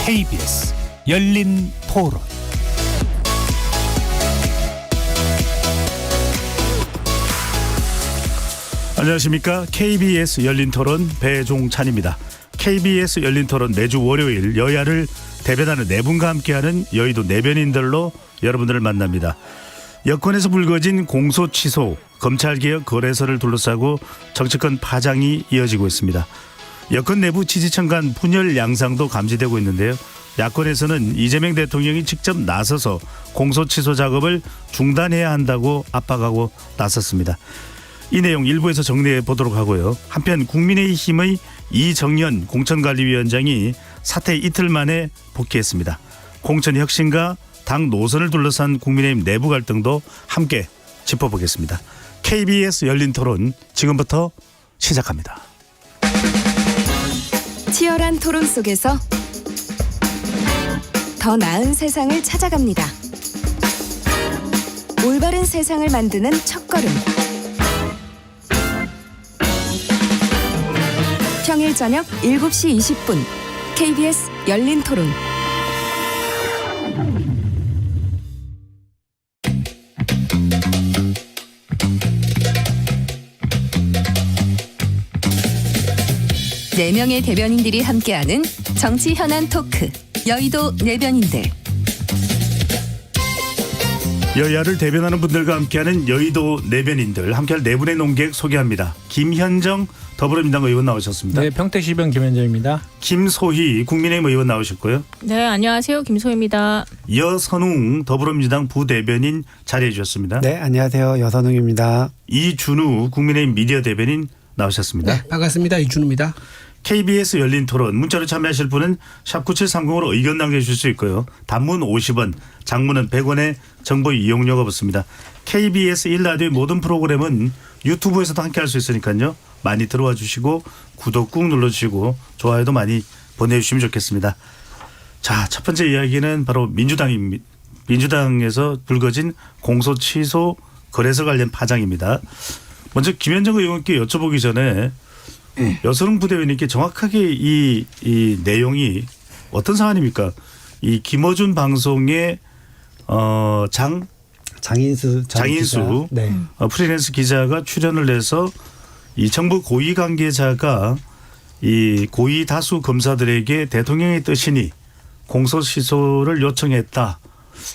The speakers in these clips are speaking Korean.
KBS 열린 토론. 안녕하십니까. KBS 열린 토론 배종찬입니다. KBS 열린 토론 매주 월요일 여야를 대변하는 네 분과 함께하는 여의도 내변인들로 여러분들을 만납니다. 여권에서 불거진 공소 취소, 검찰개혁 거래설을 둘러싸고 정치권 파장이 이어지고 있습니다. 여권 내부 지지층 간 분열 양상도 감지되고 있는데요. 야권에서는 이재명 대통령이 직접 나서서 공소 취소 작업을 중단해야 한다고 압박하고 나섰습니다. 이 내용 일부에서 정리해 보도록 하고요. 한편 국민의힘의 이정현 공천관리위원장이 사퇴 이틀 만에 복귀했습니다. 공천혁신과 당 노선을 둘러싼 국민의힘 내부 갈등도 함께 짚어보겠습니다. KBS 열린 토론 지금부터 시작합니다. 치열한 토론 속에서 더 나은 세상을 찾아갑니다. 올바른 세상을 만드는 첫걸음. 평일 저녁 7시 20분 KBS 열린 토론. 네 명의 대변인들이 함께하는 정치 현안 토크 여의도 내변인들. 여야를 대변하는 분들과 함께하는 여의도 내변인들, 함께할 네 분의 논객 소개합니다. 김현정 더불어민주당 의원 나오셨습니다. 네, 평택시병 김현정입니다. 김소희 국민의힘 의원 나오셨고요. 네, 안녕하세요. 김소희입니다. 여선웅 더불어민주당 부대변인 자리해 주셨습니다. 네, 안녕하세요. 여선웅입니다. 이준우 국민의힘 미디어 대변인 나오셨습니다. 네, 반갑습니다. 이준우입니다. KBS 열린 토론 문자로 참여하실 분은 샵 9730으로 의견 남겨주실 수 있고요. 단문 50원, 장문은 100원의 정보 이용료가 붙습니다. KBS 1라디오의 모든 프로그램은 유튜브에서도 함께할 수 있으니까요. 많이 들어와 주시고 구독 꾹 눌러주시고 좋아요도 많이 보내주시면 좋겠습니다. 자, 첫 번째 이야기는 바로 민주당입니다. 민주당에서 불거진 공소 취소 거래서 관련 파장입니다. 먼저 김현정 의원께 여쭤보기 전에 여선웅 부대변인께 정확하게 이 내용이 어떤 사안입니까? 이 김어준 방송의 장인수 네. 프리랜서 기자가 출연을 해서 이 정부 고위 관계자가 이 고위 다수 검사들에게 대통령의 뜻이니 공소 취소를 요청했다.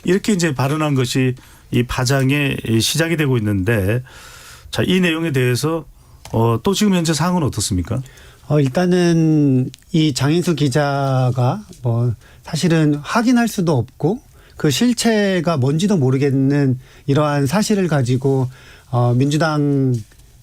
이렇게 이제 발언한 것이 이 파장의 시작이 되고 있는데, 자, 이 내용에 대해서 또 지금 현재 상황은 어떻습니까? 일단은 이 장인수 기자가 사실은 확인할 수도 없고 그 실체가 뭔지도 모르겠는 이러한 사실을 가지고 민주당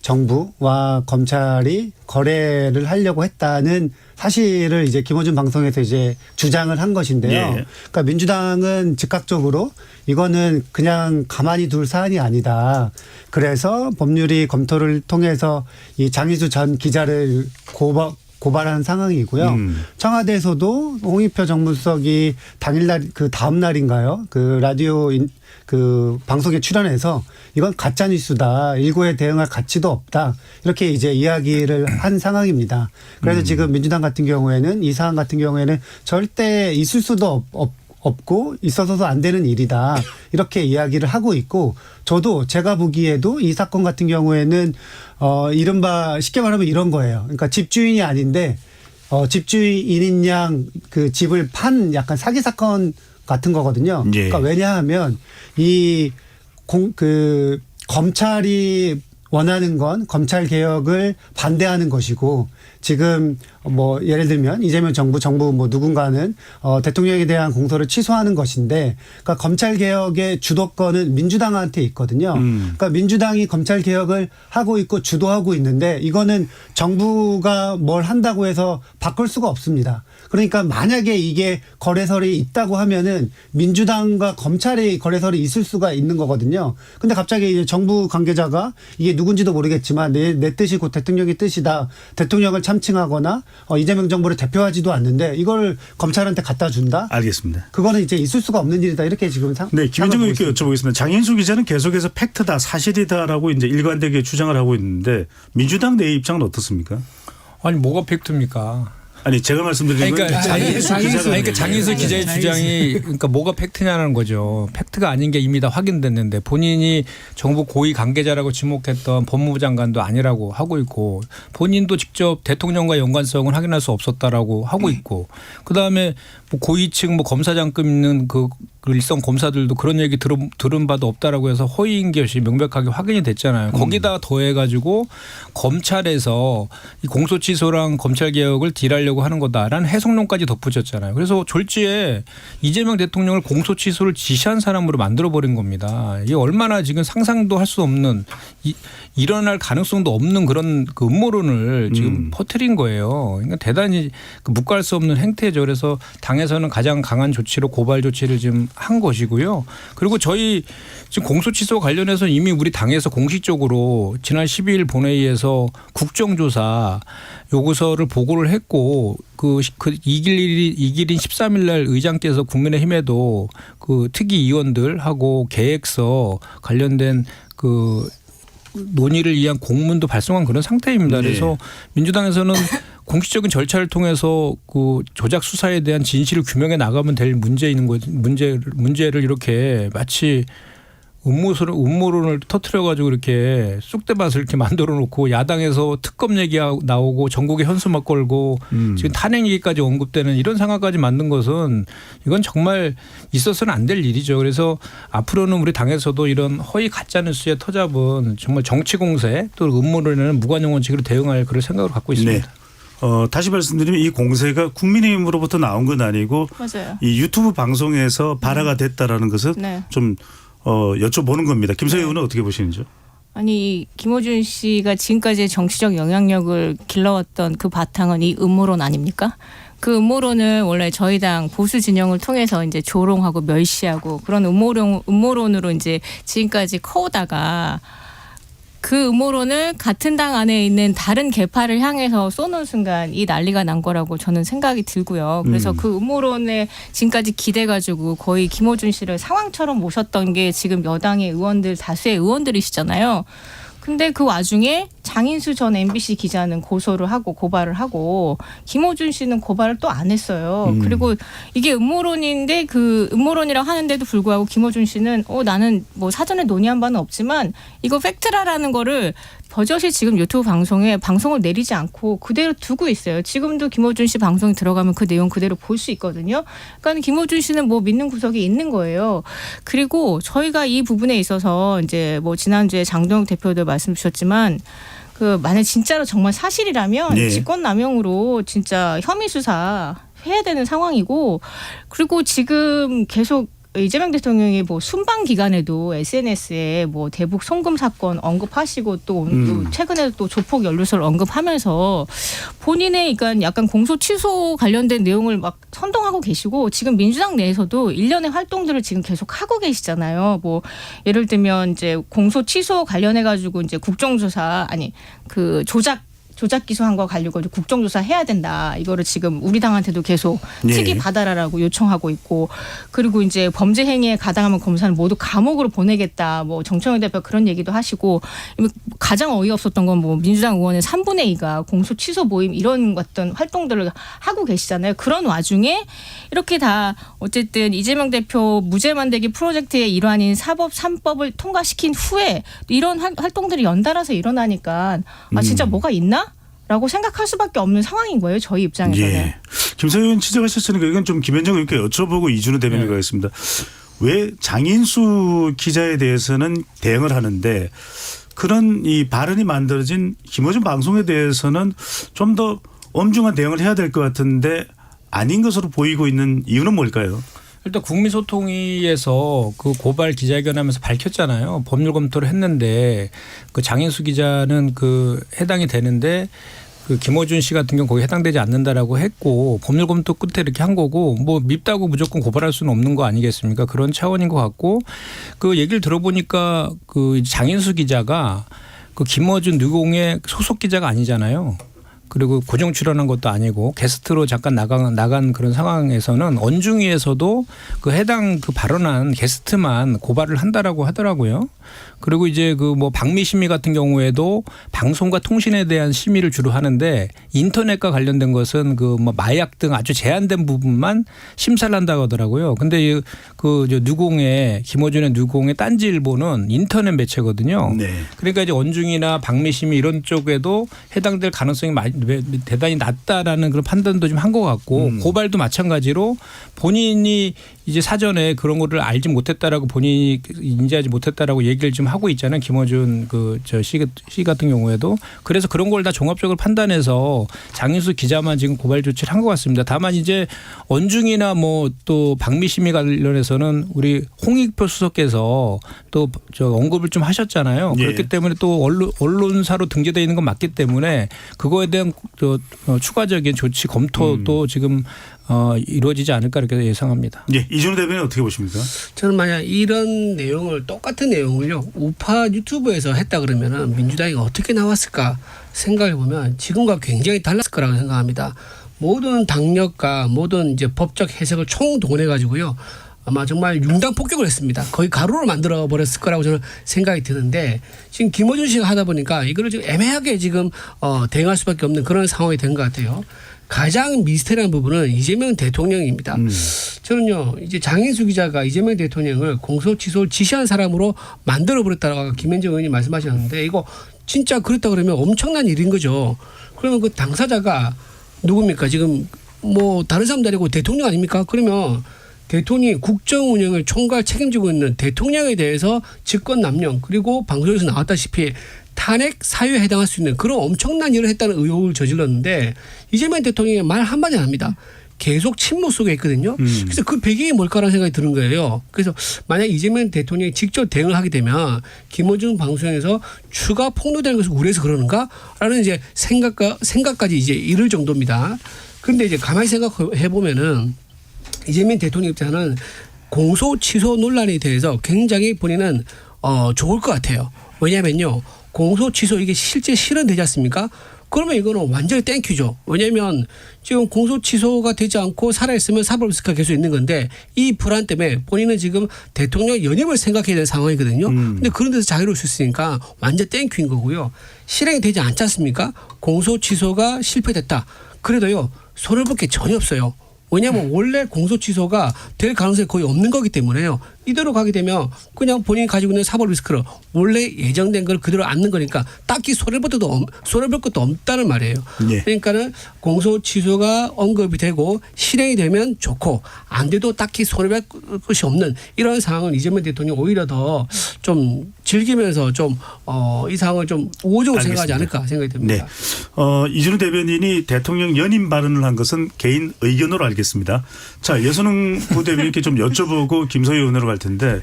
정부와 검찰이 거래를 하려고 했다는 사실을 이제 김어준 방송에서 이제 주장을 한 것인데요. 예. 그러니까 민주당은 즉각적으로 이거는 그냥 가만히 둘 사안이 아니다. 그래서 법률이 검토를 통해서 이 장인수 전 기자를 고발한 상황이고요. 청와대에서도 홍익표 정무수석이 당일날 그 다음 날인가요? 그 라디오 그 방송에 출연해서 이건 가짜 뉴스다. 일고에 대응할 가치도 없다. 이렇게 이제 이야기를 한 상황입니다. 그래서 지금 민주당 같은 경우에는 이 사안 같은 경우에는 절대 있을 수도 없고 있어서도 안 되는 일이다. 이렇게 이야기를 하고 있고, 저도 제가 보기에도 이 사건 같은 경우에는 이른바 쉽게 말하면 이런 거예요. 그러니까 집주인이 아닌데 집주인인 양 그 집을 판 약간 사기 사건 같은 거거든요. 예. 그러니까 왜냐하면 검찰이 원하는 건 검찰 개혁을 반대하는 것이고, 지금 예를 들면 이재명 정부 누군가는 대통령에 대한 공소를 취소하는 것인데, 그러니까 검찰 개혁의 주도권은 민주당한테 있거든요. 그러니까 민주당이 검찰 개혁을 하고 있고 주도하고 있는데, 이거는 정부가 뭘 한다고 해서 바꿀 수가 없습니다. 그러니까 만약에 이게 거래설이 있다고 하면은 민주당과 검찰의 거래설이 있을 수가 있는 거거든요. 근데 갑자기 이제 정부 관계자가 이게 누군지도 모르겠지만 내 뜻이 곧 대통령의 뜻이다. 대통령을 참칭하거나 이재명 정부를 대표하지도 않는데 이걸 검찰한테 갖다 준다? 알겠습니다. 그거는 이제 있을 수가 없는 일이다. 이렇게 지금 네, 김현정 의원께 여쭤보겠습니다. 장인수 기자는 계속해서 팩트다, 사실이다라고 이제 일관되게 주장을 하고 있는데 민주당 내 입장은 어떻습니까? 아니 뭐가 팩트입니까? 아니 제가 말씀드린 건 장인수 기자의 주장이 그러니까 뭐가 팩트냐는 거죠. 팩트가 아닌 게 이미 다 확인됐는데 본인이 정부 고위 관계자라고 지목했던 법무부 장관도 아니라고 하고 있고 본인도 직접 대통령과 연관성을 확인할 수 없었다라고 하고 있고 그다음에 뭐 고위층 뭐 검사장급 있는 그 일선 검사들도 그런 얘기 들은 바도 없다라고 해서 허위인 것이 명백하게 확인이 됐잖아요. 거기다 더해가지고 검찰에서 이 공소취소랑 검찰개혁을 딜하려고 하는 거다라는 해석론까지 덧붙였잖아요. 그래서 졸지에 이재명 대통령을 공소취소를 지시한 사람으로 만들어버린 겁니다. 이게 얼마나 지금 상상도 할 수 없는 일어날 가능성도 없는 그런 그 음모론을 지금 퍼뜨린 거예요. 그러니까 대단히 묵과할 수 없는 행태죠. 그래서 당에서는 가장 강한 조치로 고발 조치를 지금 한 것이고요. 그리고 저희 지금 공소취소 관련해서 이미 우리 당에서 공식적으로 지난 12일 본회의에서 국정조사 요구서를 보고를 했고 이길인 13일 날 의장께서 국민의힘에도 그 특위위원들하고 계획서 관련된 그 논의를 위한 공문도 발송한 그런 상태입니다. 그래서 민주당에서는 공식적인 절차를 통해서 그 조작 수사에 대한 진실을 규명해 나가면 될 문제를 이렇게 마치 음모론을 터트려 가지고 이렇게 쑥대밭을 이렇게 만들어 놓고 야당에서 특검 얘기가 나오고 전국에 현수막 걸고 지금 탄핵 얘기까지 언급되는 이런 상황까지 만든 것은 이건 정말 있어서는 안 될 일이죠. 그래서 앞으로는 우리 당에서도 이런 허위 가짜뉴스에 터잡은 정말 정치 공세 또 음모론에는 무관용 원칙으로 대응할 그런 생각을 갖고 있습니다. 네. 다시 말씀드리면 이 공세가 국민의힘으로부터 나온 건 아니고 맞아요. 이 유튜브 방송에서 발화가 됐다라는 것은 좀 여쭤보는 겁니다. 김소희 의원은 어떻게 보시는지요? 아니 김어준 씨가 지금까지의 정치적 영향력을 길러왔던 그 바탕은 이 음모론 아닙니까? 그 음모론을 원래 저희 당 보수 진영을 통해서 이제 조롱하고 멸시하고 그런 음모론으로 이제 지금까지 커오다가 그 음모론을 같은 당 안에 있는 다른 계파를 향해서 쏘는 순간 이 난리가 난 거라고 저는 생각이 들고요. 그래서 그 음모론에 지금까지 기대가지고 거의 김어준 씨를 상황처럼 모셨던 게 지금 여당의 의원들 다수의 의원들이시잖아요. 근데 그 와중에 장인수 전 MBC 기자는 고소를 하고 고발을 하고 김어준 씨는 고발을 또 안 했어요. 그리고 이게 음모론인데 그 음모론이라고 하는데도 불구하고 김어준 씨는 나는 뭐 사전에 논의한 바는 없지만 이거 팩트라라는 거를 버젓이 지금 유튜브 방송에 방송을 내리지 않고 그대로 두고 있어요. 지금도 김어준 씨 방송에 들어가면 그 내용 그대로 볼 수 있거든요. 그러니까 김어준 씨는 뭐 믿는 구석이 있는 거예요. 그리고 저희가 이 부분에 있어서 이제 뭐 지난주에 장동혁 대표도 말씀 주셨지만 그 만약 진짜로 정말 사실이라면 직권남용으로 진짜 혐의 수사 해야 되는 상황이고 그리고 지금 계속 이재명 대통령이 뭐 순방 기간에도 SNS에 뭐 대북 송금 사건 언급하시고 또 최근에 또 조폭 연루설 언급하면서 본인의 그러니까 약간 공소 취소 관련된 내용을 막 선동하고 계시고 지금 민주당 내에서도 일련의 활동들을 지금 계속 하고 계시잖아요. 뭐 예를 들면 이제 공소 취소 관련해 가지고 이제 국정조사 아니 그 조작 기소한 거 가지고 국정조사 해야 된다. 이거를 지금 우리 당한테도 계속 특위 받아라라고 요청하고 있고 그리고 이제 범죄 행위에 가담하면 검사는 모두 감옥으로 보내겠다. 뭐 정청래 대표 그런 얘기도 하시고 가장 어이없었던 건 뭐 민주당 의원의 3분의 2가 공소 취소 모임 이런 어떤 활동들을 하고 계시잖아요. 그런 와중에 이렇게 다 어쨌든 이재명 대표 무죄 만들기 프로젝트의 일환인 사법 3법을 통과시킨 후에 이런 활동들이 연달아서 일어나니까 진짜 뭐가 있나? 라고 생각할 수밖에 없는 상황인 거예요. 저희 입장에서는. 김소희 의원 지적하셨으니까 이건 좀 김현정 의원께 여쭤보고 이준호 대변인 가겠습니다. 왜 장인수 기자에 대해서는 대응을 하는데 그런 이 발언이 만들어진 김어준 방송에 대해서는 좀 더 엄중한 대응을 해야 될 것 같은데 아닌 것으로 보이고 있는 이유는 뭘까요? 일단 국민소통위에서 그 고발 기자회견하면서 밝혔잖아요. 법률 검토를 했는데 그 장인수 기자는 그 해당이 되는데 그 김어준 씨 같은 경우 거기 해당되지 않는다라고 했고 법률 검토 끝에 이렇게 한 거고 뭐 밉다고 무조건 고발할 수는 없는 거 아니겠습니까? 그런 차원인 것 같고 그 얘기를 들어보니까 그 장인수 기자가 그 김어준 뉴공의 소속 기자가 아니잖아요. 그리고 고정 출연한 것도 아니고 게스트로 잠깐 나간 그런 상황에서는 언중위에서도 그 해당 그 발언한 게스트만 고발을 한다라고 하더라고요. 그리고 이제 그 뭐 방미 심의 같은 경우에도 방송과 통신에 대한 심의를 주로 하는데 인터넷과 관련된 것은 그 뭐 마약 등 아주 제한된 부분만 심사를 한다고 하더라고요. 근데 그 누공의 김어준의 누공의 딴지일보는 인터넷 매체거든요. 네. 그러니까 이제 언중이나 방미 심의 이런 쪽에도 해당될 가능성이 대단히 낮다라는 그런 판단도 좀 한 것 같고 고발도 마찬가지로 본인이 이제 사전에 그런 거를 알지 못했다라고 본인이 인지하지 못했다라고 얘기를 좀 하고 있잖아요. 김어준 씨 같은 경우에도. 그래서 그런 걸 다 종합적으로 판단해서 장인수 기자만 지금 고발 조치를 한 것 같습니다. 다만 이제 언중이나 뭐 또 방미심의 관련해서는 우리 홍익표 수석께서 또 언급을 좀 하셨잖아요. 예. 그렇기 때문에 또 언론사로 등재되어 있는 건 맞기 때문에 그거에 대한 추가적인 조치 검토도 지금 이루어지지 않을까 이렇게 예상합니다. 예, 이준호 대변인 어떻게 보십니까? 저는 만약 이런 내용을 똑같은 내용을요 우파 유튜브에서 했다 그러면은 민주당이 어떻게 나왔을까 생각해 보면 지금과 굉장히 달랐을 거라고 생각합니다. 모든 당력과 모든 이제 법적 해석을 총동원해 가지고요 아마 정말 융당 폭격을 했습니다. 거의 가루로 만들어 버렸을 거라고 저는 생각이 드는데 지금 김어준 씨가 하다 보니까 이거를 지금 애매하게 지금 대응할 수밖에 없는 그런 상황이 된 것 같아요. 가장 미스테리한 부분은 이재명 대통령입니다. 저는요 이제 장인수 기자가 이재명 대통령을 공소 취소를 지시한 사람으로 만들어 버렸다고 김현정 의원이 말씀하셨는데 이거 진짜 그렇다 그러면 엄청난 일인 거죠. 그러면 그 당사자가 누굽니까? 지금 뭐 다른 사람도 아니고 대통령 아닙니까? 그러면 대통령이 국정 운영을 총괄 책임지고 있는 대통령에 대해서 직권 남용 그리고 방송에서 나왔다시피 탄핵 사유에 해당할 수 있는 그런 엄청난 일을 했다는 의혹을 저질렀는데 이재명 대통령이 말 한마디 안 합니다. 계속 침묵 속에 있거든요. 그래서 그 배경이 뭘까라는 생각이 드는 거예요. 그래서 만약 이재명 대통령이 직접 대응을 하게 되면 김어준 방송에서 추가 폭로되는 것을 우려해서 그러는가라는 이제 생각까지 이제 이를 정도입니다. 그런데 이제 가만히 생각해 보면은 이재명 대통령 입장은 공소 취소 논란에 대해서 굉장히 본인은 좋을 것 같아요. 왜냐하면요. 공소 취소 이게 실제 실현되지 않습니까? 그러면 이거는 완전히 땡큐죠. 왜냐하면 지금 공소 취소가 되지 않고 살아있으면 사법리스크가 계속 있는 건데 이 불안 때문에 본인은 지금 대통령 연임을 생각해야 되는 상황이거든요. 근데 그런 데서 자유로울 수 있으니까 완전 땡큐인 거고요. 실행이 되지 않지 않습니까? 공소 취소가 실패됐다. 그래도요. 손을 볼 게 전혀 없어요. 왜냐하면 원래 공소 취소가 될 가능성이 거의 없는 거기 때문에요. 이대로 가게 되면 그냥 본인이 가지고 있는 사법 리스크를 원래 예정된 걸 그대로 안는 거니까 딱히 손해볼 것도 없다는 말이에요. 예. 그러니까는 공소 취소가 언급이 되고 실행이 되면 좋고 안 돼도 딱히 손해볼 것이 없는 이런 상황은 이재명 대통령이 오히려 더 좀 즐기면서 좀 이 상황을 좀 우호적으로 생각하지 않을까 생각이 듭니다. 네. 이준호 대변인이 대통령 연임 발언을 한 것은 개인 의견으로 알겠습니다. 자, 여선웅 부대변인께 좀 여쭤보고 김서희 의원으로 갈 텐데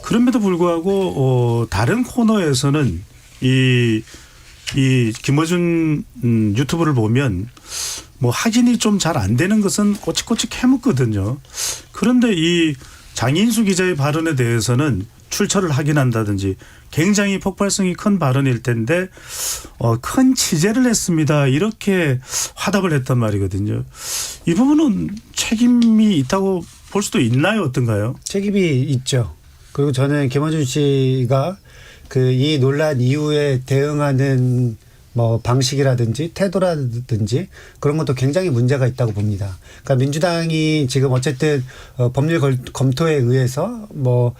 그럼에도 불구하고 다른 코너에서는 이 김어준 유튜브를 보면 뭐 확인이 좀 잘 안 되는 것은 꼬치꼬치 캐묻거든요. 그런데 이 장인수 기자의 발언에 대해서는 출처를 확인한다든지 굉장히 폭발성이 큰 발언일 텐데 큰 취재를 했습니다. 이렇게 화답을 했단 말이거든요. 이 부분은 책임이 있다고 볼 수도 있나요? 어떤가요? 책임이 있죠. 그리고 저는 김어준 씨가 이 논란 이후에 대응하는 뭐 방식이라든지 태도라든지 그런 것도 굉장히 문제가 있다고 봅니다. 그러니까 민주당이 지금 어쨌든 법률 검토에 의해서 뭐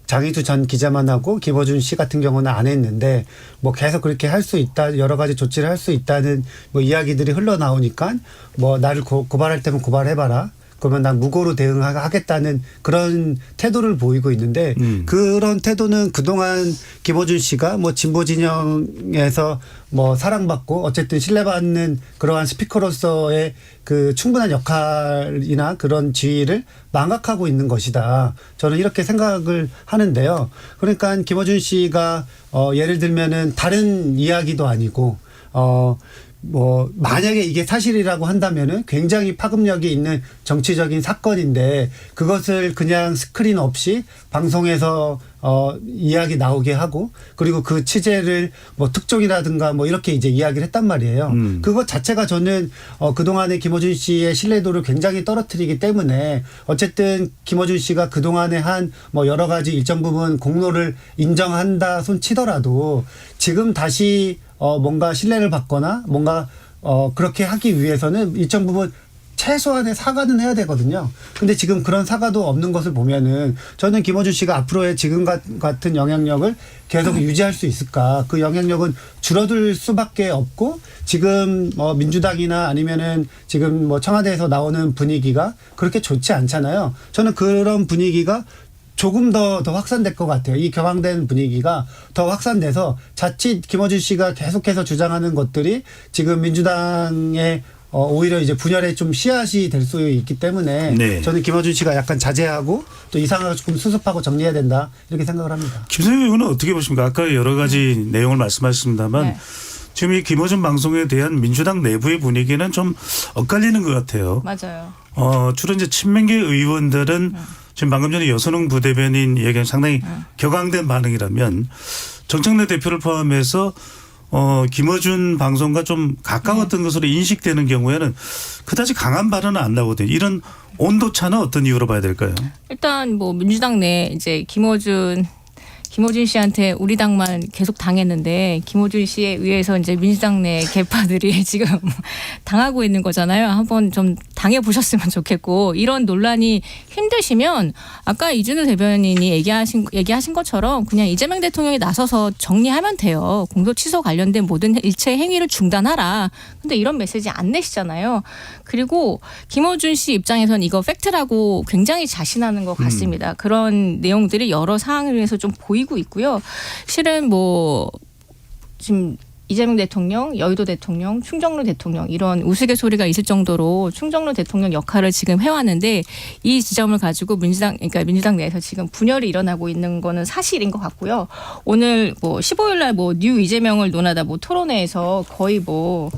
장희수 전 기자만 하고 김어준 씨 같은 경우는 안 했는데 뭐 계속 그렇게 할 수 있다 여러 가지 조치를 할 수 있다는 뭐 이야기들이 흘러나오니까 뭐 나를 고발할 때면 고발해봐라. 그러면 난 무고로 대응하겠다는 그런 태도를 보이고 있는데 그런 태도는 그동안 김어준 씨가 뭐 진보 진영에서 뭐 사랑받고 어쨌든 신뢰받는 그러한 스피커로서의 그 충분한 역할이나 그런 지위를 망각하고 있는 것이다. 저는 이렇게 생각을 하는데요. 그러니까 김어준 씨가 예를 들면은 다른 이야기도 아니고 뭐 만약에 이게 사실이라고 한다면은 굉장히 파급력이 있는 정치적인 사건인데 그것을 그냥 스크린 없이 방송에서 이야기 나오게 하고 그리고 그 취재를 뭐 특종이라든가 뭐 이렇게 이제 이야기를 했단 말이에요. 그것 자체가 저는 그동안에 김어준 씨의 신뢰도를 굉장히 떨어뜨리기 때문에 어쨌든 김어준 씨가 그동안에 한 뭐 여러 가지 일정 부분 공로를 인정한다 손 치더라도 지금 다시 뭔가 신뢰를 받거나 뭔가 그렇게 하기 위해서는 일정 부분 최소한의 사과는 해야 되거든요. 근데 지금 그런 사과도 없는 것을 보면은 저는 김어준 씨가 앞으로의 지금 같은 영향력을 계속 유지할 수 있을까? 그 영향력은 줄어들 수밖에 없고 지금 민주당이나 아니면은 지금 뭐 청와대에서 나오는 분위기가 그렇게 좋지 않잖아요. 저는 그런 분위기가 조금 더 확산될 것 같아요. 이 격앙된 분위기가 더 확산돼서 자칫 김어준 씨가 계속해서 주장하는 것들이 지금 민주당의 오히려 이제 분열의 좀 씨앗이 될 수 있기 때문에 네. 저는 김어준 씨가 약간 자제하고 또 이 상황을 조금 수습하고 정리해야 된다 이렇게 생각을 합니다. 김성현 의원은 어떻게 보십니까? 아까 여러 가지 내용을 말씀하셨습니다만 네. 지금 이 김어준 방송에 대한 민주당 내부의 분위기는 좀 엇갈리는 것 같아요. 맞아요. 주로 이제 친명계 의원들은 지금 방금 전에 여선웅 부대변인 얘기한 상당히 격앙된 반응이라면 정청래 대표를 포함해서 김어준 방송과 좀 가까웠던 것으로 인식되는 경우에는 그다지 강한 발언은 안 나오거든요. 이런 온도차는 어떤 이유로 봐야 될까요? 일단 뭐 민주당 내 이제 김어준 씨한테 우리 당만 계속 당했는데 김어준 씨에 의해서 이제 민주당 내 개파들이 지금 당하고 있는 거잖아요. 한번 좀 당해 보셨으면 좋겠고 이런 논란이 힘드시면 아까 이준우 대변인이 얘기하신 것처럼 그냥 이재명 대통령이 나서서 정리하면 돼요. 공소 취소 관련된 모든 일체 행위를 중단하라. 근데 이런 메시지 안 내시잖아요. 그리고 김어준 씨 입장에서는 이거 팩트라고 굉장히 자신하는 것 같습니다. 그런 내용들이 여러 사항을 위해서 좀 보이고 있고요. 실은 뭐 지금 이재명 대통령, 여의도 대통령, 충정로 대통령 이런 우스갯소리가 있을 정도로 충정로 대통령 역할을 지금 해왔는데 이 지점을 가지고 그러니까 민주당 내에서 지금 분열이 일어나고 있는 거는 사실인 것 같고요. 오늘 뭐 15일날 뭐 뉴 이재명을 논하다 뭐 토론회에서 거의 뭐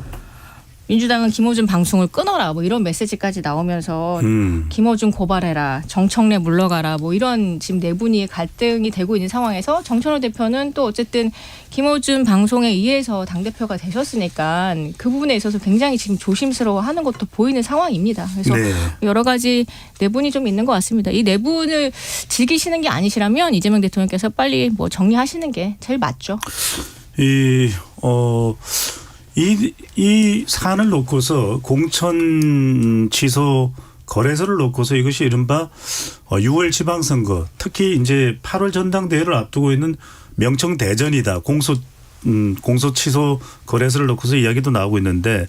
민주당은 김어준 방송을 끊어라 뭐 이런 메시지까지 나오면서 김어준 고발해라 정청래 물러가라 뭐 이런 지금 내분위의 갈등이 되고 있는 상황에서 정청래 대표는 또 어쨌든 김어준 방송에 의해서 당대표가 되셨으니까 그 부분에 있어서 굉장히 지금 조심스러워하는 것도 보이는 상황입니다. 그래서 네. 여러 가지 내분이 좀 있는 것 같습니다. 이 내분을 즐기시는 게 아니시라면 이재명 대통령께서 빨리 뭐 정리하시는 게 제일 맞죠. 이 사안을 놓고서 공천 취소 거래소를 놓고서 이것이 이른바 6월 지방선거 특히 이제 8월 전당대회를 앞두고 있는 명청 대전이다. 공소 취소 거래소를 놓고서 이야기도 나오고 있는데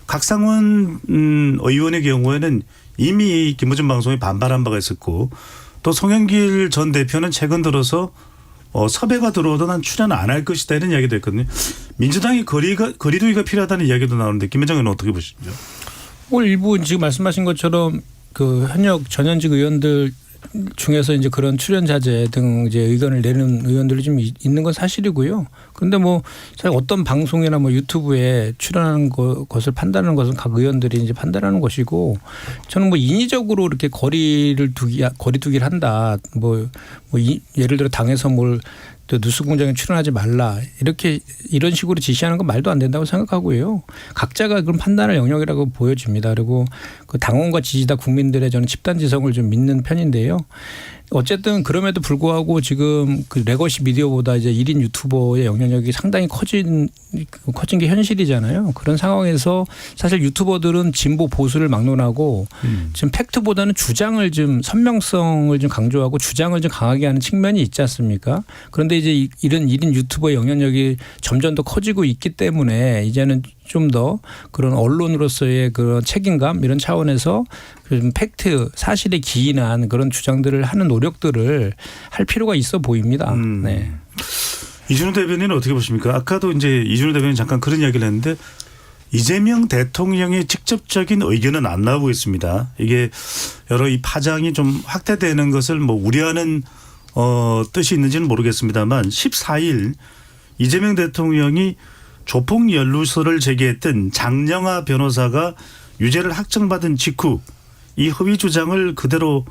각상원 의원의 경우에는 이미 김어준 방송에 반발한 바가 있었고 또 송영길 전 대표는 최근 들어서 섭외가 들어오도 난 출연 안 할 것이다 이런 이야기도 했거든요. 민주당이 거리두기가 필요하다는 이야기도 나오는데 김현정 의원은 어떻게 보시죠? 오늘 일부 지금 말씀하신 것처럼 그 현역 전현직 의원들 중에서 이제 그런 출연 자제 등 이제 의견을 내는 의원들이 좀 있는 건 사실이고요. 그런데 뭐 사실 어떤 방송이나 뭐 유튜브에 출연하는 것을 판단하는 것은 각 의원들이 이제 판단하는 것이고 저는 뭐 인위적으로 이렇게 거리두기를 한다. 뭐 예를 들어 당에서 뭘 또 뉴스공장에 출연하지 말라 이런 식으로 지시하는 건 말도 안 된다고 생각하고요. 각자가 그런 판단할 영역이라고 보여집니다. 그리고 그 당원과 지지자 국민들의 저는 집단지성을 좀 믿는 편인데요. 어쨌든 그럼에도 불구하고 지금 그 레거시 미디어보다 이제 1인 유튜버의 영향력이 상당히 커진 게 현실이잖아요. 그런 상황에서 사실 유튜버들은 진보 보수를 막론하고 지금 팩트보다는 주장을 좀 선명성을 좀 강조하고 주장을 좀 강하게 하는 측면이 있지 않습니까? 그런데 이제 이런 1인 유튜버의 영향력이 점점 더 커지고 있기 때문에 이제는 좀 더 그런 언론으로서의 그런 책임감 이런 차원에서 좀 팩트 사실에 기인한 그런 주장들을 하는 노력들을 할 필요가 있어 보입니다. 네. 이준우 대변인은 어떻게 보십니까? 아까도 이제 이준우 대변인 잠깐 그런 이야기를 했는데 이재명 대통령의 직접적인 의견은 안 나오고 있습니다. 이게 여러 이 파장이 좀 확대되는 것을 뭐 우려하는 뜻이 있는지는 모르겠습니다만 14일 이재명 대통령이 조폭 연루서를 제기했던 장영하 변호사가 유죄를 확정받은 직후 이 허위 주장을 그대로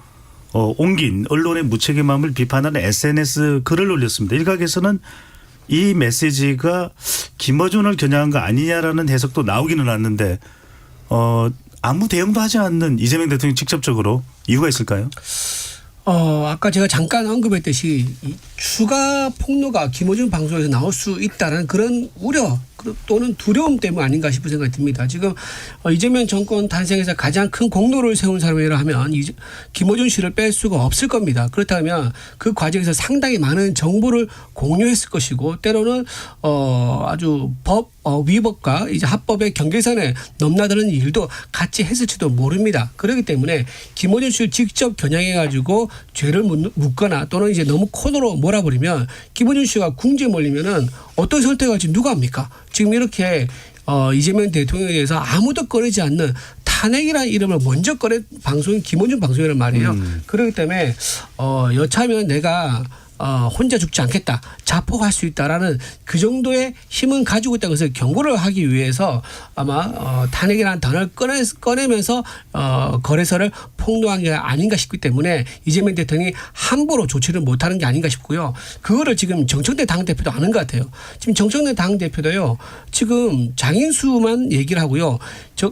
옮긴 언론의 무책임함을 비판하는 SNS 글을 올렸습니다. 일각에서는 이 메시지가 김어준을 겨냥한 거 아니냐라는 해석도 나오기는 왔는데 아무 대응도 하지 않는 이재명 대통령이 직접적으로 이유가 있을까요? 아까 제가 잠깐 언급했듯이 이 추가 폭로가 김어준 방송에서 나올 수 있다는 그런 우려 또는 두려움 때문 아닌가 싶은 생각이 듭니다. 지금 이재명 정권 탄생에서 가장 큰 공로를 세운 사람이라 하면 김어준 씨를 뺄 수가 없을 겁니다. 그렇다면 그 과정에서 상당히 많은 정보를 공유했을 것이고 때로는 아주 위법과 이제 합법의 경계선에 넘나드는 일도 같이 했을지도 모릅니다. 그렇기 때문에 김어준 씨를 직접 겨냥해 가지고 죄를 묻거나 또는 이제 너무 코너로 몰아버리면 김어준 씨가 궁지에 몰리면은 어떤 선택할지 누가 합니까? 지금 이렇게 이재명 대통령에 대해서 아무도 꺼내지 않는 탄핵이라는 이름을 먼저 꺼낸 방송이 김어준 방송이란 말이에요. 그렇기 때문에 여차하면 내가 혼자 죽지 않겠다. 자폭할 수 있다라는 그 정도의 힘은 가지고 있다는 것을 경고를 하기 위해서 아마 탄핵이라는 단어를 꺼내면서 거래소를 폭로한 게 아닌가 싶기 때문에 이재명 대통령이 함부로 조치를 못하는 게 아닌가 싶고요. 그거를 지금 정청래 당대표도 아는 것 같아요. 지금 정청래 당대표도요. 지금 장인수만 얘기를 하고요.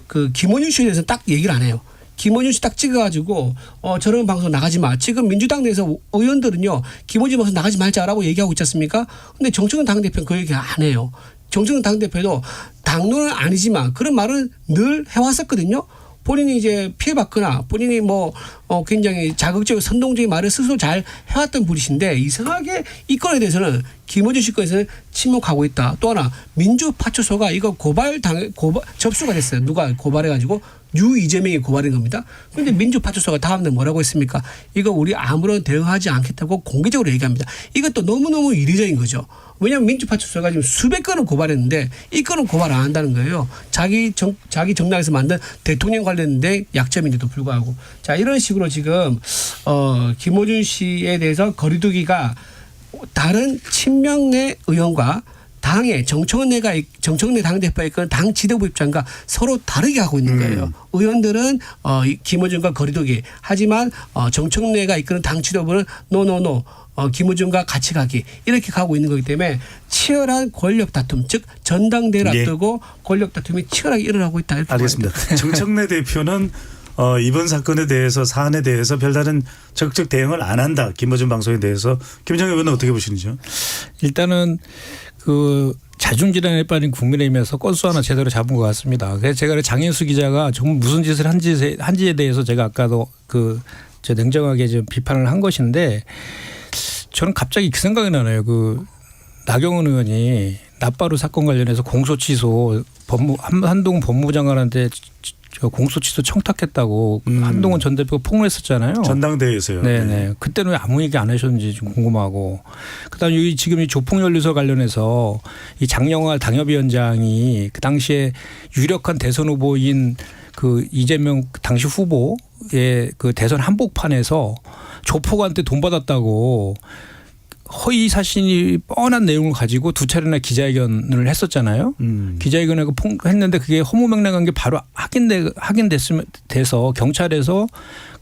그 김원윤 씨에 대해서 딱 얘기를 안 해요. 김원준 씨 딱 찍어가지고 저런 방송 나가지 마. 지금 민주당 내에서 의원들은요. 김원준 방송 나가지 말자라고 얘기하고 있지 않습니까? 근데 정청래 당대표는 그 얘기 안 해요. 정청래 당대표도 당론은 아니지만 그런 말은 늘 해왔었거든요. 본인이 이제 피해받거나 본인이 굉장히 자극적이고 선동적인 말을 스스로 잘 해왔던 분이신데 이상하게 이 건에 대해서는 김어준 씨 건에서는 침묵하고 있다. 또 하나 민주파출소가 이거 접수가 됐어요. 누가 고발해가지고 이재명이 고발한 겁니다. 그런데 민주파출소가 다음날 뭐라고 했습니까? 이거 우리 아무런 대응하지 않겠다고 공개적으로 얘기합니다. 이것도 너무너무 이례적인 거죠. 왜냐하면 민주파출소가 지금 수백 건을 고발했는데 이 건은 고발 안 한다는 거예요. 자기 정당에서 만든 대통령 관련된 약점인데도 불구하고. 자, 이런 식으로 지금 김어준 씨에 대해서 거리두기가 다른 친명내 의원과 당의 정청래 당대표가 이끄는 당 지도부 입장과 서로 다르게 하고 있는 거예요. 의원들은 김어준과 거리두기. 하지만 정청래가 이끄는 당 지도부는 노노노. 김어준과 같이 가기. 이렇게 가고 있는 거기 때문에 치열한 권력 다툼, 즉 전당대회를 앞두고 권력 다툼이 치열하게 일어나고 있다. 이렇게 알겠습니다. 정청래 대표는 이번 사건에 대해서 사안에 대해서 별다른 적극적 대응을 안 한다. 김어준 방송에 대해서. 김정일 의원은 어떻게 보시는지요? 일단은 그 자중질환에 빠진 국민의힘에서 건수 하나 제대로 잡은 것 같습니다. 그래서 제가 장인수 기자가 정말 무슨 짓을 한지에 대해서 제가 아까도 저 냉정하게 좀 비판을 한 것인데 저는 갑자기 그 생각이 나네요. 그 나경원 의원이 낫바루 사건 관련해서 공소 취소 한동훈 법무부 장관한테 공소 취소 청탁했다고 한동훈 전 대표가 폭로했었잖아요. 전당대회에서요. 네네. 그때는 왜 아무 얘기 안 하셨는지 좀 궁금하고. 그다음에 여기 지금 이 조폭연루소 관련해서 이 장영하 당협위원장이 그 당시에 유력한 대선 후보인 그 이재명 당시 후보의 그 대선 한복판에서 조폭한테 돈 받았다고 허위 사실이 뻔한 내용을 가지고 두 차례나 기자회견을 했었잖아요. 기자회견을 했는데 그게 허무맹랑한 게 바로 확인돼서 경찰에서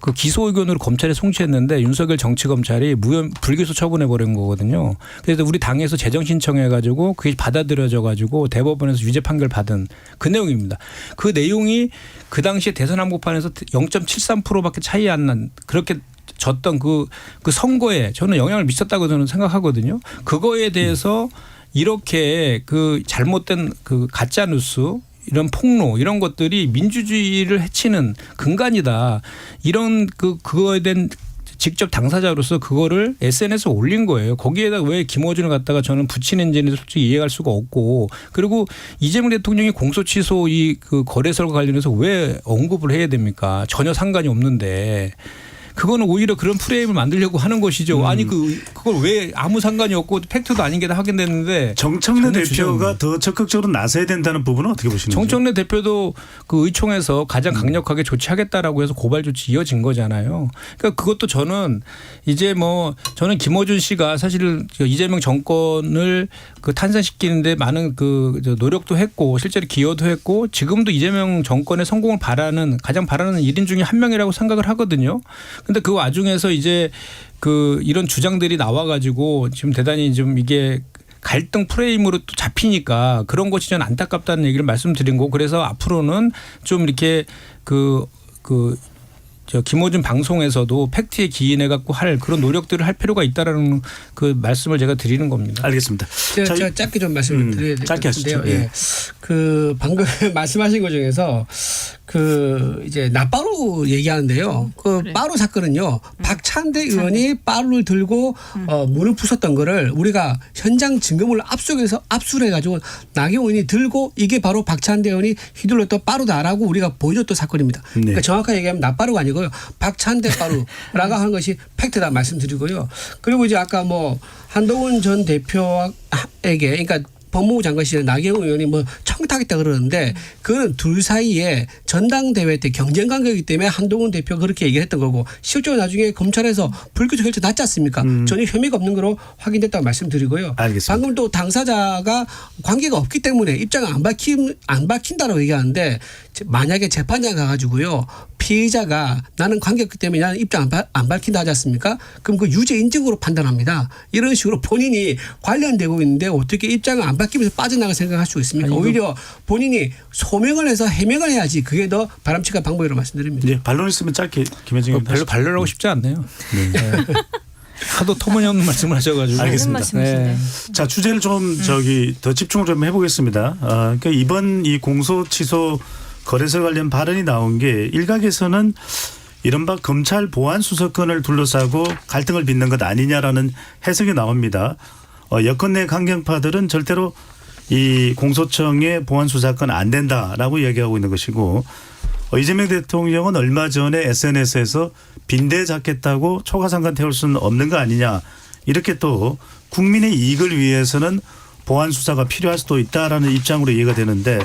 그 기소 의견으로 검찰에 송치했는데 윤석열 정치검찰이 불기소 처분해 버린 거거든요. 그래서 우리 당에서 재정 신청해 가지고 그게 받아들여져 가지고 대법원에서 유죄 판결 받은 그 내용입니다. 그 내용이 그 당시에 대선 한복판에서 0.73%밖에 차이 안 난 그렇게 졌던 그 선거에 저는 영향을 미쳤다고 저는 생각하거든요. 그거에 대해서 이렇게 그 잘못된 그 가짜 뉴스 이런 폭로 이런 것들이 민주주의를 해치는 근간이다. 이런 그거에 대한 직접 당사자로서 그거를 SNS에 올린 거예요. 거기에다 왜 김어준을 갖다가 저는 붙이는지는 솔직히 이해할 수가 없고 그리고 이재명 대통령이 공소 취소 그 거래설과 관련해서 왜 언급을 해야 됩니까? 전혀 상관이 없는데. 그거는 오히려 그런 프레임을 만들려고 하는 것이죠. 아니 그걸 왜 아무 상관이 없고 팩트도 아닌 게 다 확인됐는데 정청래 대표가 더 적극적으로 나서야 된다는 부분은 어떻게 보시는지? 정청래 대표도 그 의총에서 가장 강력하게 조치하겠다라고 해서 고발 조치 이어진 거잖아요. 그러니까 그것도 저는 이제 저는 김어준 씨가 사실 이재명 정권을 그 탄생시키는데 많은 저 노력도 했고 실제로 기여도 했고 지금도 이재명 정권의 성공을 가장 바라는 1인 중에 한 명이라고 생각을 하거든요. 근데 그 와중에서 이제 이런 주장들이 나와가지고 지금 대단히 좀 이게 갈등 프레임으로 또 잡히니까 그런 것이 좀 안타깝다는 얘기를 말씀드린 거고 그래서 앞으로는 좀 이렇게 김어준 방송에서도 팩트에 기인해 갖고 할 그런 노력들을 할 필요가 있다라는 그 말씀을 제가 드리는 겁니다. 알겠습니다. 제가 짧게 좀 말씀을 드려야 될 것 짧게 하시죠. 같은데요. 예. 방금 말씀하신 것 중에서 이제 나빠루 얘기하는데요. 빠루 사건은요. 박찬대 의원이 빠루를 들고 문을 부쉈던 거를 우리가 현장 증거물을 압수해가지고 나경원 의원이 들고 이게 바로 박찬대 의원이 휘둘렀던 빠루다라고 우리가 보여줬던 사건입니다. 그러니까 정확하게 얘기하면 나빠루가 아니고요. 박찬대 빠루라고 하는 것이 팩트다 말씀드리고요. 그리고 이제 아까 한동훈 전 대표에게 그러니까 법무부 장관 시절에 나경원 의원이 청탁했다 그러는데 그거는 둘 사이에 전당대회 때 경쟁 관계이기 때문에 한동훈 대표가 그렇게 얘기를 했던 거고 실제로 나중에 검찰에서 불구속 결정 났지 않습니까? 전혀 혐의가 없는 거로 확인됐다고 말씀드리고요. 알겠습니다. 방금 또 당사자가 관계가 없기 때문에 입장을 안 밝힌다라고 얘기하는데 만약에 재판장 가가지고요. 피의자가 나는 관계 없기 때문에 나는 입장 안 밝힌다 하지 않습니까? 그럼 그 유죄 인정으로 판단합니다. 이런 식으로 본인이 관련되고 있는데 어떻게 입장을 안 밝히면서 빠져나갈 생각할 수 있습니까? 오히려 본인이 소명을 해서 해명을 해야지 그게 더 바람직한 방법이라고 말씀드립니다. 네, 반론 있으면 짧게 김현정 의원. 별로 반론하고 싶지 않네요. 네. 하도 터무니없는 말씀을 하셔가지고. 알겠습니다. 네. 자, 주제를 좀 더 집중을 좀 해보겠습니다. 그러니까 이번 이 공소 취소 거래소 관련 발언이 나온 게 일각에서는 이른바 검찰 보안 수사권을 둘러싸고 갈등을 빚는 것 아니냐라는 해석이 나옵니다. 여권 내 강경파들은 절대로 이 공소청의 보안 수사권 안 된다라고 얘기하고 있는 것이고 이재명 대통령은 얼마 전에 SNS에서 빈대 잡겠다고 초가상관 태울 수는 없는 거 아니냐 이렇게 또 국민의 이익을 위해서는 보안 수사가 필요할 수도 있다라는 입장으로 이해가 되는데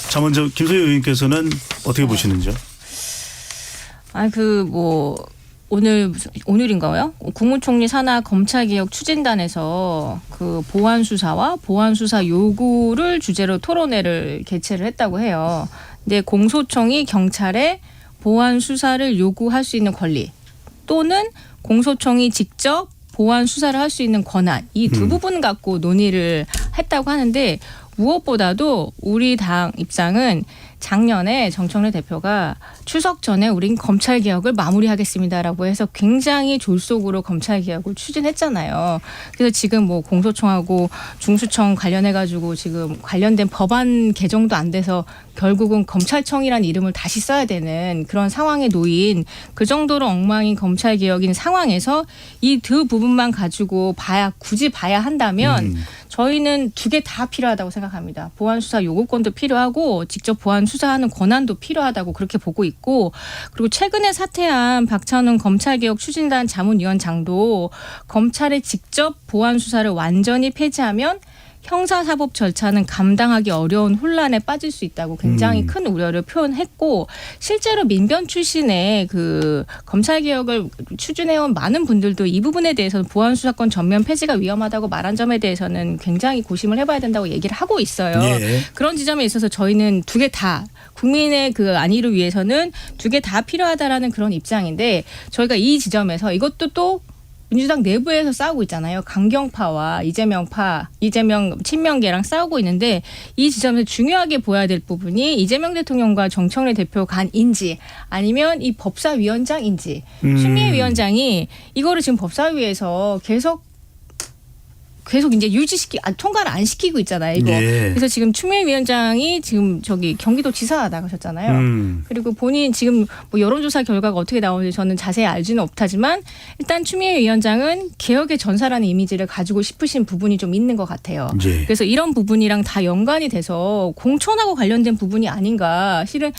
자 먼저 김소희 의원께서는 어떻게 보시는지요? 오늘인가요? 국무총리 산하 검찰개혁 추진단에서 보안 수사와 보안 수사 요구를 주제로 토론회를 개최를 했다고 해요. 근데 공소청이 경찰에 보안 수사를 요구할 수 있는 권리 또는 공소청이 직접 보안 수사를 할 수 있는 권한 이 두 부분 갖고 논의를 했다고 하는데 무엇보다도 우리 당 입장은 작년에 정청래 대표가 추석 전에 우린 검찰개혁을 마무리하겠습니다라고 해서 굉장히 졸속으로 검찰개혁을 추진했잖아요. 그래서 지금 공소청하고 중수청 관련해가지고 지금 관련된 법안 개정도 안 돼서 결국은 검찰청이라는 이름을 다시 써야 되는 그런 상황에 놓인 그 정도로 엉망인 검찰개혁인 상황에서 이 두 부분만 가지고 굳이 봐야 한다면 저희는 두 개 다 필요하다고 생각합니다. 보안 수사 요구권도 필요하고 직접 보안 수사하는 권한도 필요하다고 그렇게 보고 있고 그리고 최근에 사퇴한 박찬훈 검찰개혁 추진단 자문위원장도 검찰에 직접 보안 수사를 완전히 폐지하면 형사사법 절차는 감당하기 어려운 혼란에 빠질 수 있다고 굉장히 큰 우려를 표현했고 실제로 민변 출신의 검찰개혁을 추진해온 많은 분들도 이 부분에 대해서는 보안수사권 전면 폐지가 위험하다고 말한 점에 대해서는 굉장히 고심을 해봐야 된다고 얘기를 하고 있어요. 예. 그런 지점에 있어서 저희는 두 개 다 국민의 안위를 위해서는 두 개 다 필요하다라는 그런 입장인데 저희가 이 지점에서 이것도 또 민주당 내부에서 싸우고 있잖아요. 강경파와 이재명 친명계랑 싸우고 있는데 이 지점에서 중요하게 보여야 될 부분이 이재명 대통령과 정청래 대표 간인지 아니면 이 법사위원장인지 추미애 위원장이 이거를 지금 법사위에서 계속 이제 통과를 안 시키고 있잖아요. 이거. 예. 그래서 지금 추미애 위원장이 지금 경기도 지사 나가셨잖아요. 그리고 본인 지금 여론조사 결과가 어떻게 나오는지 저는 자세히 알지는 못하지만 일단 추미애 위원장은 개혁의 전사라는 이미지를 가지고 싶으신 부분이 좀 있는 것 같아요. 예. 그래서 이런 부분이랑 다 연관이 돼서 공천하고 관련된 부분이 아닌가. 실은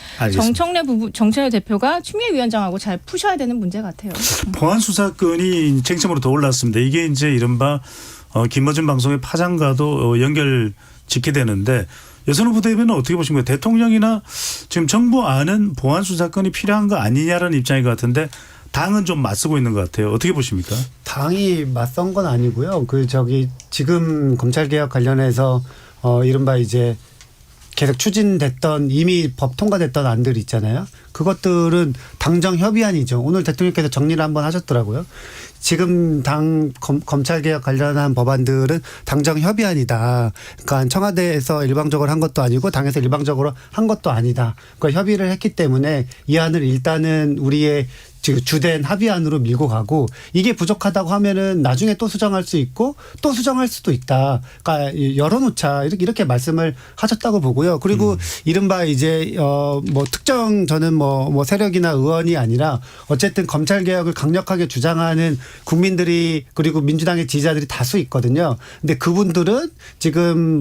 정청래 대표가 추미애 위원장하고 잘 푸셔야 되는 문제 같아요. 보안 수사권이 쟁점으로 더 올랐습니다. 이게 이제 이른바 김어준 방송의 파장과도 연결 짓게 되는데 여선호 부대변은 어떻게 보십니까? 대통령이나 지금 정부 안은 보안 수사권이 필요한 거 아니냐라는 입장인 것 같은데 당은 좀 맞서고 있는 것 같아요. 어떻게 보십니까? 당이 맞선 건 아니고요. 지금 검찰 개혁 관련해서 이른바 이제 계속 추진됐던 이미 법 통과됐던 안들 있잖아요. 그것들은 당정 협의안이죠. 오늘 대통령께서 정리를 한번 하셨더라고요. 지금 검찰 개혁 관련한 법안들은 당정 협의안이다. 그러니까 청와대에서 일방적으로 한 것도 아니고 당에서 일방적으로 한 것도 아니다. 그러니까 협의를 했기 때문에 이 안을 일단은 우리의 주된 합의안으로 밀고 가고 이게 부족하다고 하면은 나중에 또 수정할 수 있고 또 수정할 수도 있다. 그러니까 열어놓자 이렇게 말씀을 하셨다고 보고요. 그리고 이른바 이제 뭐 특정 저는 뭐 세력이나 의원이 아니라 어쨌든 검찰 개혁을 강력하게 주장하는 국민들이 그리고 민주당의 지지자들이 다수 있거든요. 근데 그분들은 지금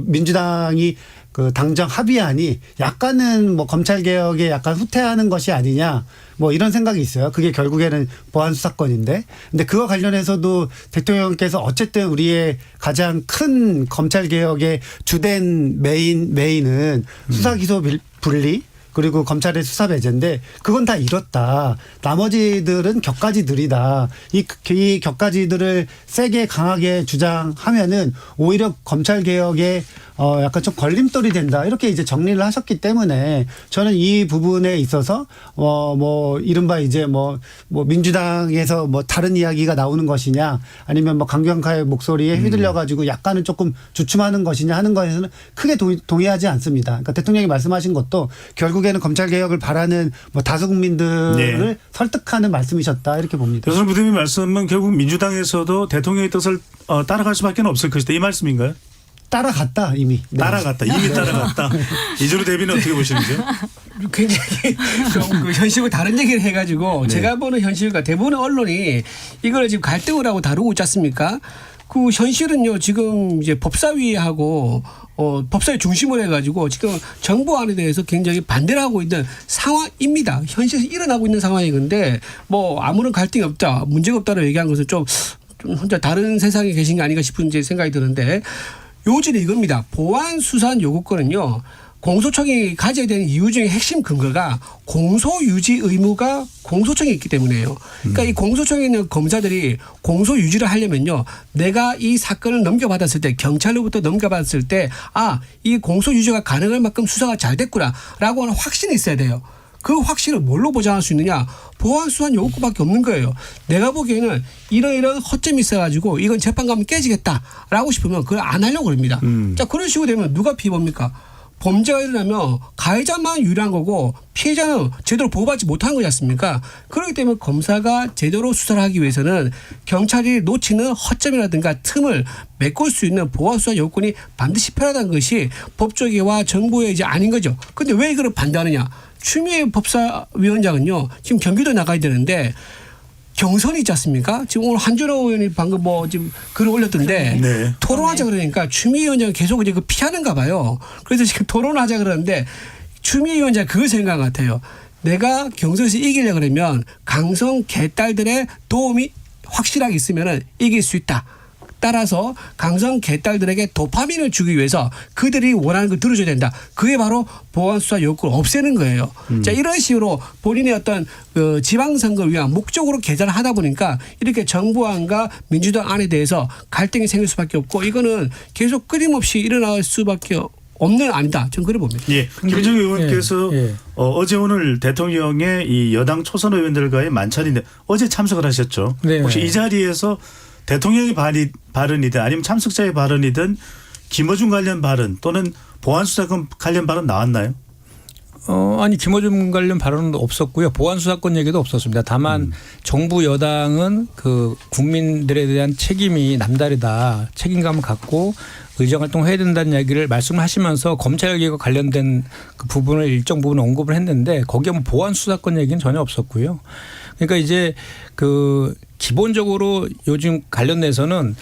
민주당이 그 당정 합의안이 약간은 뭐 검찰 개혁에 약간 후퇴하는 것이 아니냐 뭐 이런 생각이 있어요. 그게 결국에는 보안 수사권인데, 근데 그와 관련해서도 대통령께서 어쨌든 우리의 가장 큰 검찰 개혁의 주된 메인은 수사 기소 분리. 그리고 검찰의 수사 배제인데 그건 다 이뤘다. 나머지들은 격가지들이다. 이 격가지들을 세게 강하게 주장하면은 오히려 검찰 개혁에 약간 좀 걸림돌이 된다. 이렇게 이제 정리를 하셨기 때문에 저는 이 부분에 있어서 이른바 이제 민주당에서 다른 이야기가 나오는 것이냐 아니면 강경파의 목소리에 휘둘려 가지고 약간은 조금 주춤하는 것이냐 하는 것에서는 크게 동의하지 않습니다. 그러니까 대통령이 말씀하신 것도 결국에는 검찰 개혁을 바라는 다수 국민들을 설득하는 말씀이셨다 이렇게 봅니다. 대선 부대의 말씀은 결국 민주당에서도 대통령의 뜻을 따라갈 수밖에 없을 것이다 이 말씀인가요? 따라갔다 이미. 네. 따라갔다. 이미 따라갔다. 이준호 대변인 어떻게 보시는지요? 굉장히 좀 그 현실과 다른 얘기를 해가지고 제가 보는 현실과 대부분의 언론이 이걸 지금 갈등을 하고 다루고 있지 않습니까? 그 현실은요 지금 이제 법사위하고 법사위 중심으로 해가지고 지금 정부안에 대해서 굉장히 반대를 하고 있는 상황입니다. 현실에서 일어나고 있는 상황이 건데 아무런 갈등이 없다, 문제가 없다고 얘기한 것은 좀 혼자 다른 세상에 계신 게 아닌가 싶은 생각이 드는데. 요지는 이겁니다. 보안 수사 요구권은요. 공소청이 가져야 되는 이유 중에 핵심 근거가 공소유지 의무가 공소청에 있기 때문에요. 그러니까 이 공소청에 있는 검사들이 공소유지를 하려면요. 내가 이 사건을 넘겨받았을 때 경찰로부터 넘겨받았을 때 이 공소유지가 가능할 만큼 수사가 잘 됐구나라고 하는 확신이 있어야 돼요. 그 확신을 뭘로 보장할 수 있느냐? 보안 수사 요구밖에 없는 거예요. 내가 보기에는 이런 허점이 있어가지고 이건 재판 가면 깨지겠다라고 싶으면 그걸 안 하려고 합니다. 자, 그런 식으로 되면 누가 피해봅니까? 범죄가 일어나면 가해자만 유리한 거고 피해자는 제대로 보호받지 못하는 거지 않습니까? 그렇기 때문에 검사가 제대로 수사를 하기 위해서는 경찰이 놓치는 허점이라든가 틈을 메꿀 수 있는 보안 수사 요건이 반드시 필요하다는 것이 법조계와 정부의 이제 아닌 거죠. 그런데 왜 이걸 반대하느냐? 추미애 법사위원장은요, 지금 경기도 나가야 되는데 경선이 있지 않습니까? 지금 오늘 한준호 의원이 방금 지금 글을 올렸던데 네. 토론하자 그러니까 추미애 위원장은 계속 이제 피하는가 봐요. 그래서 지금 토론하자 그러는데 추미애 위원장 그거 생각 같아요. 내가 경선에서 이기려고 그러면 강성 개딸들의 도움이 확실하게 있으면 이길 수 있다. 따라서 강성 개딸들에게 도파민을 주기 위해서 그들이 원하는 걸 들어줘야 된다. 그게 바로 보안수사 요구를 없애는 거예요. 자, 이런 식으로 본인의 어떤 지방선거를 위한 목적으로 계산을 하다 보니까 이렇게 정부안과 민주당 안에 대해서 갈등이 생길 수밖에 없고 이거는 계속 끊임없이 일어날 수밖에 없는 아니다. 저는 그래 봅니다. 예. 김정일 의원께서 어제 오늘 대통령의 이 여당 초선 의원들과의 만찬인데 어제 참석을 하셨죠. 네. 혹시 이 자리에서 대통령의 발언이든 아니면 참석자의 발언이든 김어준 관련 발언 또는 보안수사권 관련 발언 나왔나요? 아니 김어준 관련 발언은 없었고요. 보안수사권 얘기도 없었습니다. 다만 정부 여당은 그 국민들에 대한 책임이 남다르다. 책임감을 갖고 의정활동을 해야 된다는 이야기를 말씀하시면서 검찰개혁과 관련된 그 부분을 일정 부분 언급을 했는데 거기에 보안수사권 얘기는 전혀 없었고요. 그러니까 이제 그 기본적으로 요즘 관련돼서는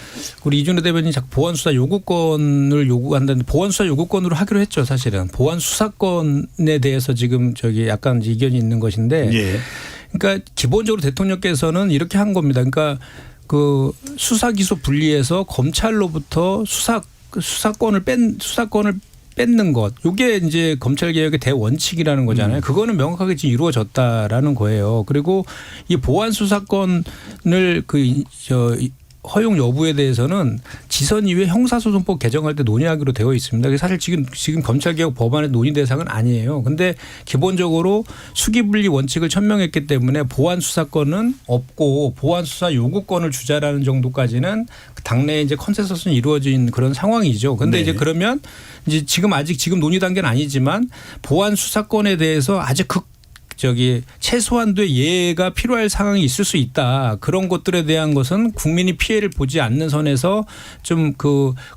우리 이준호 대변인이 자꾸 보안수사 요구권을 요구한다는데 보안수사 요구권으로 하기로 했죠. 사실은 보안수사권에 대해서 지금 약간 이견이 있는 것인데 예. 그러니까 기본적으로 대통령께서는 이렇게 한 겁니다. 그러니까 그 수사 기소 분리해서 검찰로부터 수사권을 뺏는 것, 이게 이제 검찰 개혁의 대원칙이라는 거잖아요. 그거는 명확하게 지금 이루어졌다라는 거예요. 그리고 이 보안 수사권을 허용 여부에 대해서는 지선 이후에 형사소송법 개정할 때 논의하기로 되어 있습니다. 사실 지금 검찰개혁 법안의 논의 대상은 아니에요. 근데 기본적으로 수기분리 원칙을 천명했기 때문에 보안 수사권은 없고 보안 수사 요구권을 주자라는 정도까지는 당내에 이제 컨센서스는 이루어진 그런 상황이죠. 근데 네. 이제 그러면 이제 지금 논의 단계는 아니지만 보안 수사권에 대해서 아주 최소한도의 예외가 필요할 상황이 있을 수 있다. 그런 것들에 대한 것은 국민이 피해를 보지 않는 선에서 좀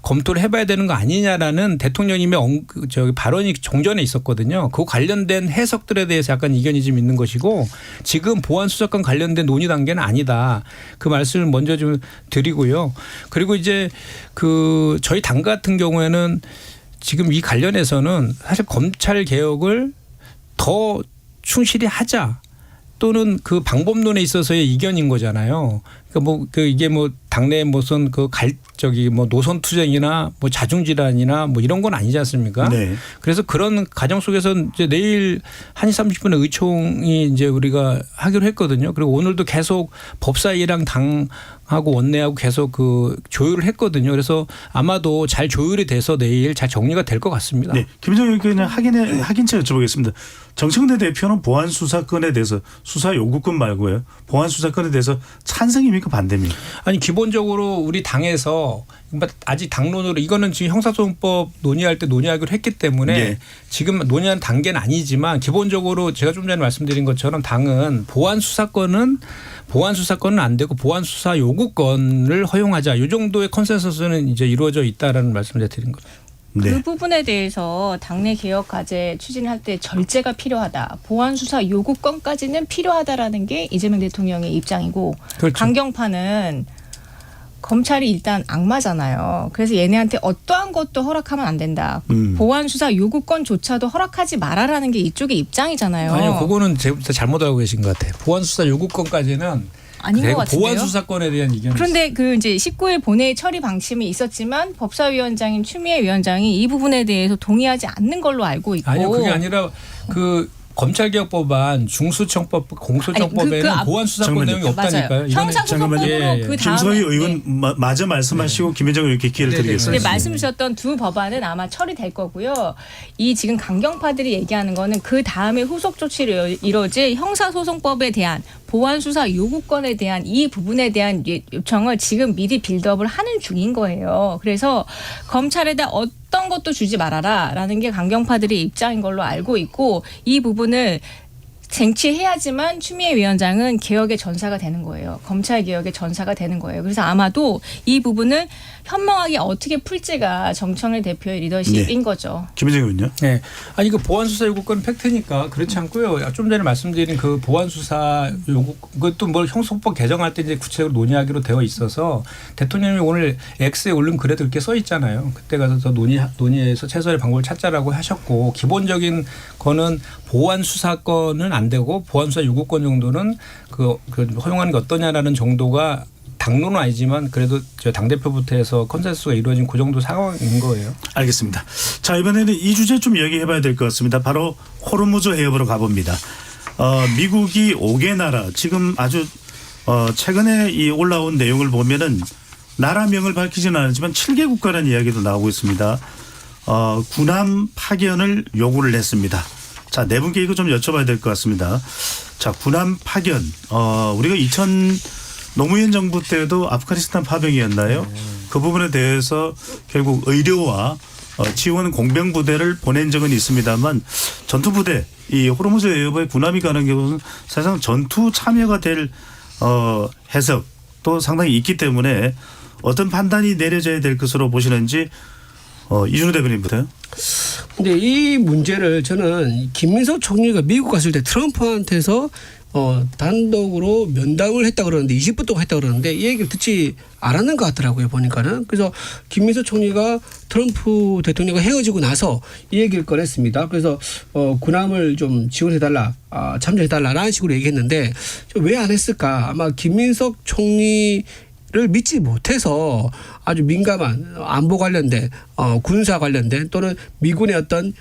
검토를 해봐야 되는 거 아니냐라는 대통령님의 발언이 종전에 있었거든요. 그 관련된 해석들에 대해서 약간 이견이 좀 있는 것이고 지금 보안 수사권 관련된 논의 단계는 아니다. 그 말씀을 먼저 좀 드리고요. 그리고 이제 저희 당 같은 경우에는 지금 이 관련해서는 사실 검찰 개혁을 더 충실히 하자 또는 그 방법론에 있어서의 이견인 거잖아요. 그러니까 이게 당내 무슨 노선 투쟁이나 자중질환이나 이런 건 아니지 않습니까? 네. 그래서 그런 과정 속에서 이제 내일 1시 30분에 의총이 이제 우리가 하기로 했거든요. 그리고 오늘도 계속 법사위랑 당하고 원내하고 계속 조율을 했거든요. 그래서 아마도 잘 조율이 돼서 내일 잘 정리가 될 것 같습니다. 네. 김민정 의원은 확인차 여쭤보겠습니다. 정청래 대표는 보안 수사권에 대해서 수사 요구권 말고요. 보안 수사권에 대해서 찬성입니까 반대입니까? 아니 기본적으로 우리 당에서 아직 당론으로 이거는 지금 형사소송법 논의할 때 논의하기로 했기 때문에 네. 지금 논의한 단계는 아니지만 기본적으로 제가 좀 전에 말씀드린 것처럼 당은 보안 수사권은 안 되고 보안 수사 요구권을 허용하자. 이 정도의 컨센서스는 이제 이루어져 있다라는 말씀을 드린 거죠. 그 네. 부분에 대해서 당내 개혁 과제 추진할 때 절제가 필요하다. 보안 수사 요구권까지는 필요하다라는 게 이재명 대통령의 입장이고 그렇죠. 강경파는 검찰이 일단 악마잖아요. 그래서 얘네한테 어떠한 것도 허락하면 안 된다. 보안 수사 요구권조차도 허락하지 말아라는 게 이쪽의 입장이잖아요. 아니요. 그거는 제부터 잘못 알고 계신 것 같아요. 보안 수사 요구권까지는 아닌 것 같은데요. 보안 수사권에 대한 이견이 그런데 이제 19일 본회의 처리 방침이 있었지만 법사위원장인 추미애 위원장이 이 부분에 대해서 동의하지 않는 걸로 알고 있고. 아니요. 그게 아니라 검찰개혁법안 중수청법 공소청법에는 보안 수사권 내용이 없다니까요. 형사소송법으로 그 다음에 김소희 의원 마저 말씀하시고 김민정 의원께 기회를 드리겠습니다. 근데 말씀 주셨던 두 법안은 아마 처리될 거고요. 이 지금 강경파들이 얘기하는 거는 그 다음에 후속 조치를 이뤄질 형사소송법에 대한 보안 수사 요구권에 대한 이 부분에 대한 요청을 지금 미리 빌드업을 하는 중인 거예요. 그래서 검찰에다 어떤 것도 주지 말아라라는 게 강경파들의 입장인 걸로 알고 있고 이 부분을 쟁취해야지만 추미애 위원장은 개혁의 전사가 되는 거예요. 검찰 개혁의 전사가 되는 거예요. 그래서 아마도 이 부분을 현명하게 어떻게 풀지가 정청래 대표의 리더십인 거죠. 김민정 의원요? 네. 아니 보안 수사 요구권은 팩트니까 그렇지 않고요. 좀 전에 말씀드린 보안 수사 요구 그것도 형사소송법 개정할 때 이제 구체적으로 논의하기로 되어 있어서 대통령이 오늘 X에 올린 글에도 이렇게 써 있잖아요. 그때 가서 더 논의해서 최소한의 방법을 찾자라고 하셨고 기본적인 거는 보안 수사권은 안 되고 보안 수사 요구권 정도는 허용하는 게 어떠냐라는 정도가 당론은 아니지만 그래도 당대표부터 해서 컨센서스가 이루어진 그 정도 상황인 거예요. 알겠습니다. 자 이번에는 이 주제 좀 얘기해봐야 될 것 같습니다. 바로 호르무즈 해협으로 가봅니다. 미국이 5개 나라 지금 아주 최근에 이 올라온 내용을 보면은 나라명을 밝히지는 않았지만 7개 국가라는 이야기도 나오고 있습니다. 군함 파견을 요구를 했습니다. 자, 네 분께 이거 좀 여쭤봐야 될 것 같습니다. 자, 군함 파견. 우리가 노무현 정부 때도 아프가니스탄 파병이었나요? 그 부분에 대해서 결국 의료와 지원 공병 부대를 보낸 적은 있습니다만 전투 부대 이 호르무즈 해협에 군함이 가는 경우는 사실상 전투 참여가 될 해석도 상당히 있기 때문에 어떤 판단이 내려져야 될 것으로 보시는지 이준우 대변인부터요. 근데 이 문제를 저는 김민석 총리가 미국 갔을 때 트럼프한테서 단독으로 면담을 했다 그러는데 20분 동안 했다 그러는데 이 얘기를 듣지 않았는 것 같더라고요 보니까는. 그래서 김민석 총리가 트럼프 대통령과 헤어지고 나서 이 얘기를 꺼냈습니다. 그래서 군함을 좀 지원해달라, 참조해달라라는 식으로 얘기했는데 왜 안 했을까? 아마 김민석 총리를 믿지 못해서 아주 민감한 안보 관련된 군사 관련된 또는 미군의 어떤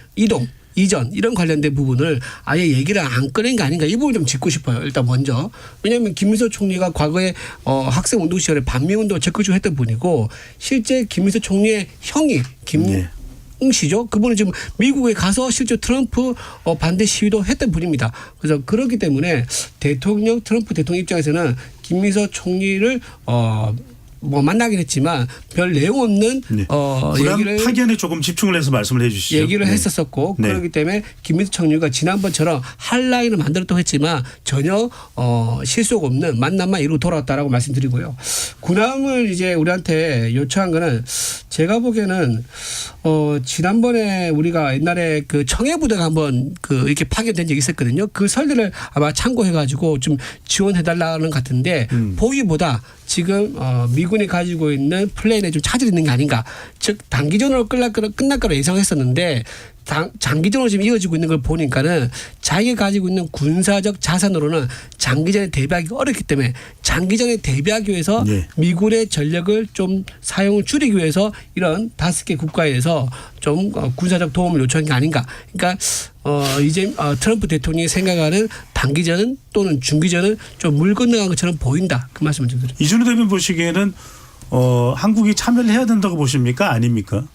이전 이런 관련된 부분을 아예 얘기를 안 꺼낸 게 아닌가 이 부분을 좀 짚고 싶어요. 일단 먼저. 왜냐하면 김민석 총리가 과거에 학생 운동 시절에 반미운동을 적극적으로 했던 분이고 실제 김민석 총리의 형이 씨죠. 그분은 지금 미국에 가서 실제 트럼프 반대 시위도 했던 분입니다. 그래서 그렇기 때문에 트럼프 대통령 입장에서는 김민석 총리를 만나긴 했지만 별 내용 없는 얘기를 파견에 조금 집중을 해서 말씀을 해 주시죠. 얘기를 했었었고 그렇기 때문에 김민석 총리가 지난번처럼 할 라인을 만들었다고 했지만 전혀 실속 없는 만남만 이루고 돌아왔다라고 말씀드리고요. 군함을 이제 우리한테 요청한 거는 제가 보기에는 지난번에 우리가 옛날에 그 청해부대가 한번 이렇게 파견된 적이 있었거든요. 그 설들을 아마 참고해가지고 좀 지원해달라는 것 같은데 보기보다 지금 미군이 가지고 있는 플랜에 좀 차질이 있는 게 아닌가. 즉 단기전으로 끝날 거로 예상했었는데 장기전으로 지금 이어지고 있는 걸 보니까는 자기가 가지고 있는 군사적 자산으로는 장기전에 대비하기 어렵기 때문에 장기전에 대비하기 위해서 미군의 전력을 좀 사용을 줄이기 위해서 이런 5개 국가에서 좀 군사적 도움을 요청한 게 아닌가. 그러니까 이제 트럼프 대통령이 생각하는 단기전은 또는 중기전은 좀 물 건너간 것처럼 보인다. 그 말씀을 좀 드립니다. 이준우 대변인 보시기에는 한국이 참여를 해야 된다고 보십니까? 아닙니까?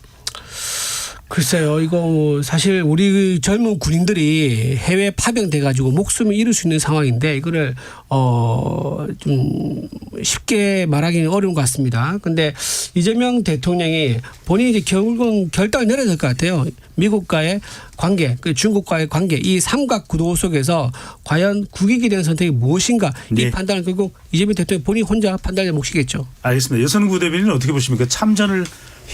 글쎄요, 이거 사실 우리 젊은 군인들이 해외 파병돼 가지고 목숨을 잃을 수 있는 상황인데 이거를 좀 쉽게 말하기는 어려운 것 같습니다. 근데 이재명 대통령이 본인이 이제 결국은 결단을 내려야 될 것 같아요. 미국과의 관계, 중국과의 관계, 이 삼각 구도 속에서 과연 국익이 되는 선택이 무엇인가 이 판단을 결국 이재명 대통령 본인이 혼자 판단할 몫이겠죠. 알겠습니다. 여선구 대변인은 어떻게 보십니까? 참전을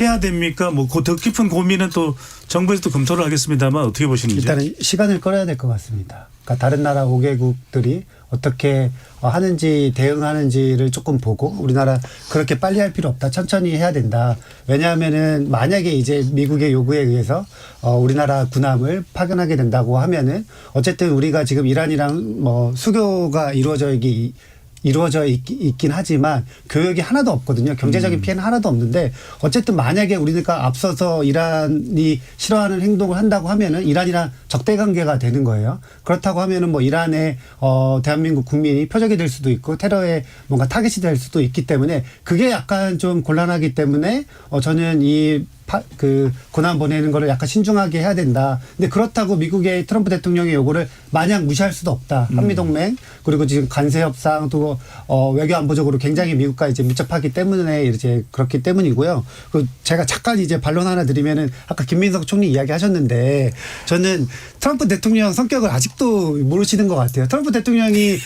해야 됩니까? 더 깊은 고민은 또 정부에서도 검토를 하겠습니다만 어떻게 보시는지. 일단은 시간을 끌어야 될 것 같습니다. 그러니까 다른 나라 5개국들이 어떻게 하는지 대응하는지를 조금 보고 우리나라 그렇게 빨리 할 필요 없다. 천천히 해야 된다. 왜냐하면은 만약에 이제 미국의 요구에 의해서 우리나라 군함을 파견하게 된다고 하면은 어쨌든 우리가 지금 이란이랑 수교가 이루어져 있긴 하지만 교역이 하나도 없거든요. 경제적인 피해는 하나도 없는데 어쨌든 만약에 우리가 앞서서 이란이 싫어하는 행동을 한다고 하면은 이란이랑 적대 관계가 되는 거예요. 그렇다고 하면은 이란의 대한민국 국민이 표적이 될 수도 있고 테러의 뭔가 타겟이 될 수도 있기 때문에 그게 약간 좀 곤란하기 때문에 저는 군함 보내는 거를 약간 신중하게 해야 된다. 근데 그렇다고 미국의 트럼프 대통령의 요구를 마냥 무시할 수도 없다. 한미동맹 그리고 지금 관세 협상 또 외교 안보적으로 굉장히 미국과 이제 밀접하기 때문에 이제 그렇기 때문이고요. 제가 잠깐 이제 반론 하나 드리면은 아까 김민석 총리 이야기하셨는데 저는 트럼프 대통령 성격을 아직도 모르시는 것 같아요. 트럼프 대통령이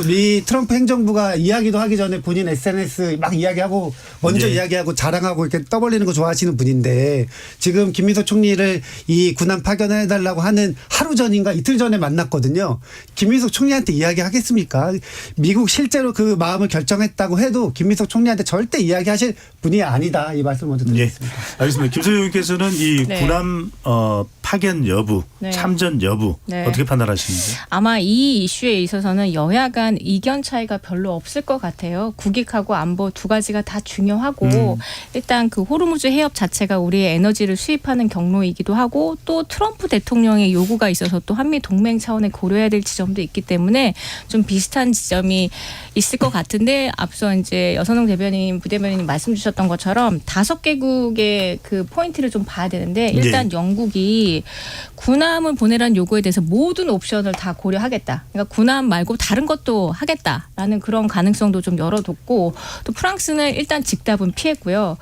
미 트럼프 행정부가 이야기도 하기 전에 본인 SNS 막 이야기하고 먼저 이야기하고 자랑하고 이렇게 떠벌리는 거 좋아하시는 분인데 지금 김민석 총리를 이 군함 파견해달라고 하는 하루 전인가 이틀 전에 만났거든요. 김민석 총리한테 이야기하겠습니까? 미국 실제로 그 마음을 결정했다고 해도 김민석 총리한테 절대 이야기하실 분이 아니다. 이 말씀 먼저 드리겠습니다. 알겠습니다. 김소영 의원께서는 이 군함 파견 여부, 참전 여부 어떻게 판단하시는지? 아마 이 이슈에 있어서는 여야 간 이견 차이가 별로 없을 것 같아요. 국익하고 안보 두 가지가 다 중요하고 일단 그 호르무즈 해협 자체가 우리의 에너지를 수입하는 경로이기도 하고 또 트럼프 대통령의 요구가 있어서 또 한미 동맹 차원에 고려해야 될 지점도 있기 때문에 좀 비슷한 지점이 있을 것 같은데 앞서 이제 여선홍 대변인, 부대변인이 말씀 주셨던 것처럼 5개국의 그 포인트를 좀 봐야 되는데 일단 영국이 군함을 보내라는 요구에 대해서 모든 옵션을 다 고려하겠다. 그러니까 군함 말고 다른 것도 하겠다라는 그런 가능성도 좀 열어뒀고 또 프랑스는 일단 직답은 피했고요.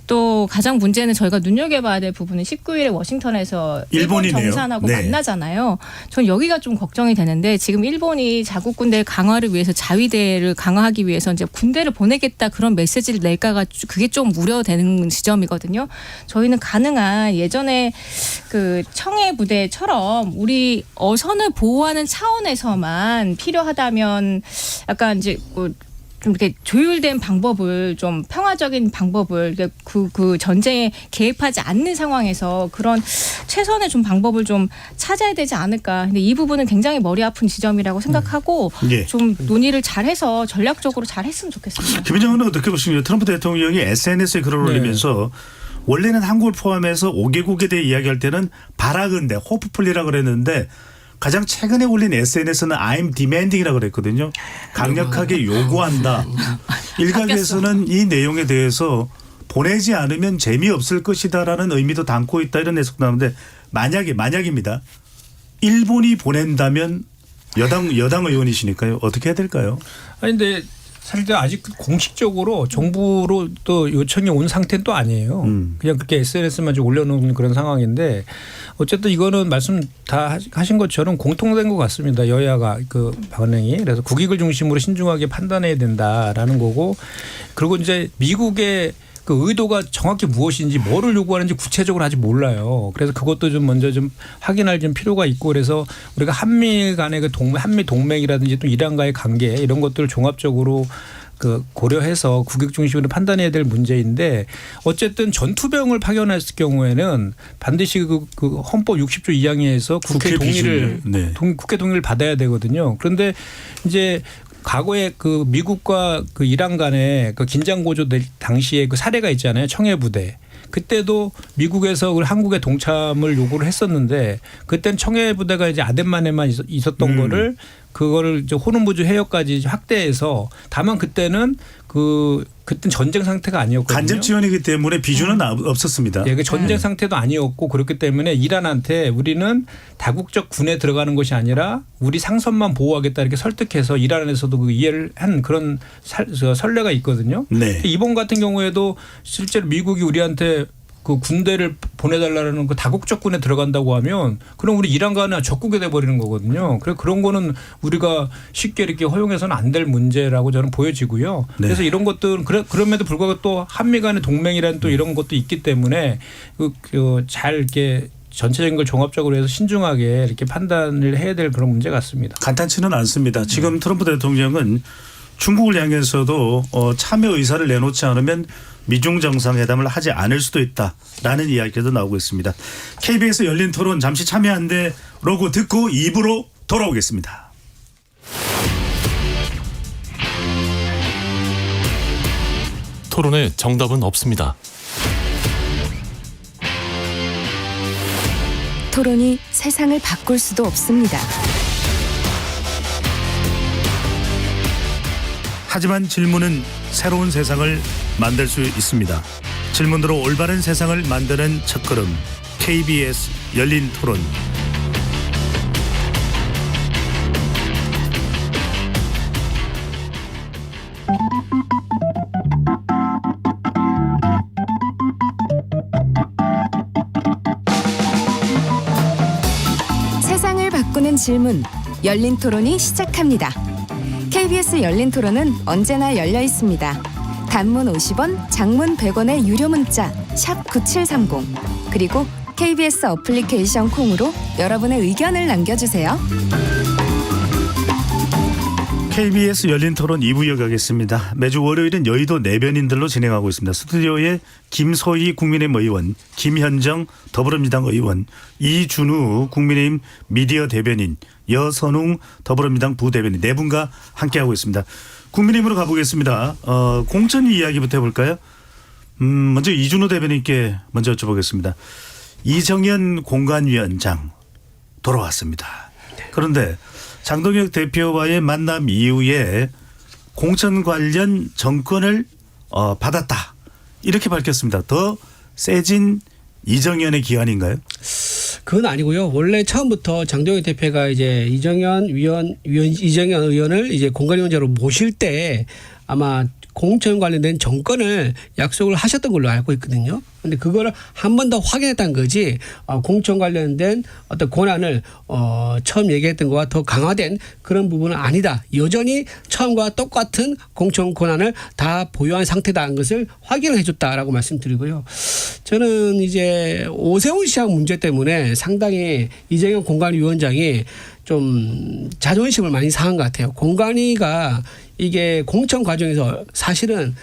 또 가장 문제는 저희가 눈여겨봐야 될 부분은 19일에 워싱턴에서 일본 정상하고 만나잖아요. 전 여기가 좀 걱정이 되는데 지금 일본이 자국 군대 강화를 위해서 자위대를 강화하기 위해서 이제 군대를 보내겠다 그런 메시지를 낼까가 그게 좀 우려되는 지점이거든요. 저희는 가능한 예전에 그 청해 부대처럼 우리 어선을 보호하는 차원에서만 필요하다면 약간 이제 좀 이렇게 조율된 방법을 좀 평화적인 방법을 그 전쟁에 개입하지 않는 상황에서 그런 최선의 좀 방법을 좀 찾아야 되지 않을까. 근데 이 부분은 굉장히 머리 아픈 지점이라고 생각하고 예. 좀 논의를 잘해서 전략적으로 잘했으면 좋겠습니다. 김인정 의원은 어떻게 보십니까? 트럼프 대통령이 SNS에 글을 올리면서 원래는 한국을 포함해서 5개국에 대해 이야기할 때는 바라건대 호프풀리라고 그랬는데 가장 최근에 올린 SNS는 I'm demanding이라고 그랬거든요. 강력하게 요구한다. 일각에서는 이 내용에 대해서 보내지 않으면 재미없을 것이다라는 의미도 담고 있다 이런 해석도 나오는데 만약입니다. 일본이 보낸다면 여당 의원이시니까요. 어떻게 해야 될까요? 아니 근데 사실 아직 공식적으로 정부로 또 요청이 온 상태는 또 아니에요. 그냥 그렇게 SNS만 좀 올려놓은 그런 상황인데 어쨌든 이거는 말씀 다 하신 것처럼 공통된 것 같습니다. 여야가 그 반응이. 그래서 국익을 중심으로 신중하게 판단해야 된다라는 거고 그리고 이제 미국의 그 의도가 정확히 무엇인지 뭐를 요구하는지 구체적으로 아직 몰라요. 그래서 그것도 좀 먼저 좀 확인할 좀 필요가 있고 그래서 우리가 한미 간의 그 한미 동맹이라든지 또 이란과의 관계 이런 것들을 종합적으로 그 고려해서 국익 중심으로 판단해야 될 문제인데 어쨌든 전투병을 파견했을 경우에는 반드시 그 헌법 60조 2항에서 국회 동의를 국회 동의를 받아야 되거든요. 그런데 이제 과거에 그 미국과 그 이란 간의 그 긴장 고조 당시에 그 사례가 있잖아요. 청해부대. 그때도 미국에서 한국의 동참을 요구를 했었는데 그때는 청해부대가 이제 아덴만에만 있었던 거를 그거를 이제 호르무즈 해역까지 확대해서 다만 그때는 그때는 전쟁 상태가 아니었거든요. 간접 지원이기 때문에 비준은 없었습니다. 예, 그 전쟁 상태도 아니었고 그렇기 때문에 이란한테 우리는 다국적 군에 들어가는 것이 아니라 우리 상선만 보호하겠다 이렇게 설득해서 이란에서도 그 이해를 한 그런 선례가 있거든요. 네. 이번 같은 경우에도 실제로 미국이 우리한테 그 군대를 보내달라는 그 다국적 군에 들어간다고 하면 그럼 우리 이란과는 적국이 돼버리는 거거든요. 그래서 그런 거는 우리가 쉽게 이렇게 허용해서는 안 될 문제라고 저는 보여지고요. 네. 그래서 이런 것들은 그럼에도 불구하고 또 한미 간의 동맹이라는 또 이런 것도 있기 때문에 잘 이렇게 전체적인 걸 종합적으로 해서 신중하게 이렇게 판단을 해야 될 그런 문제 같습니다. 간단치는 않습니다. 지금 트럼프 대통령은 중국을 향해서도 참여 의사를 내놓지 않으면 미중 정상회담을 하지 않을 수도 있다라는 이야기도 나오고 있습니다. KBS 열린 토론 잠시 참여한대 로고 듣고 2부로 돌아오겠습니다. 토론에 정답은 없습니다. 토론이 세상을 바꿀 수도 없습니다. 하지만 질문은 새로운 세상을 만들 수 있습니다. 질문으로 올바른 세상을 만드는 첫걸음 KBS 열린 토론. 세상을 바꾸는 질문 열린 토론이 시작합니다. KBS 열린 토론은 언제나 열려 있습니다. 단문 50원, 장문 100원의 유료 문자 샵 9730 그리고 KBS 어플리케이션 콩으로 여러분의 의견을 남겨주세요. KBS 열린 토론 2부 이어가겠습니다. 매주 월요일은 여의도 내변인들로 진행하고 있습니다. 스튜디오에 김소희 국민의힘 의원, 김현정 더불어민주당 의원, 이준우 국민의힘 미디어 대변인, 여선웅 더불어민주당 부대변인 네 분과 함께하고 있습니다. 국민의힘으로 가보겠습니다. 공천 이야기부터 해볼까요? 먼저 이준우 대변인께 먼저 여쭤보겠습니다. 이정현 공관위원장 돌아왔습니다. 그런데 장동혁 대표와의 만남 이후에 공천 관련 정권을 받았다. 이렇게 밝혔습니다. 더 세진 이정현의 기한인가요? 그건 아니고요. 원래 처음부터 장동혁 대표가 이제 이정현 의원을 이제 공관위원장으로 모실 때 아마 공천 관련된 정권을 약속을 하셨던 걸로 알고 있거든요. 근데 그거를 한 번 더 확인했다는 거지. 공천 관련된 어떤 권한을 처음 얘기했던 것과 더 강화된 그런 부분은 아니다. 여전히 처음과 똑같은 공천 권한을 다 보유한 상태다는 것을 확인을 해줬다라고 말씀드리고요. 저는 이제 오세훈 시장 문제 때문에 상당히 이재명 공관위원장이 좀 자존심을 많이 상한 것 같아요. 공관위가 이게 공천 과정에서 사실은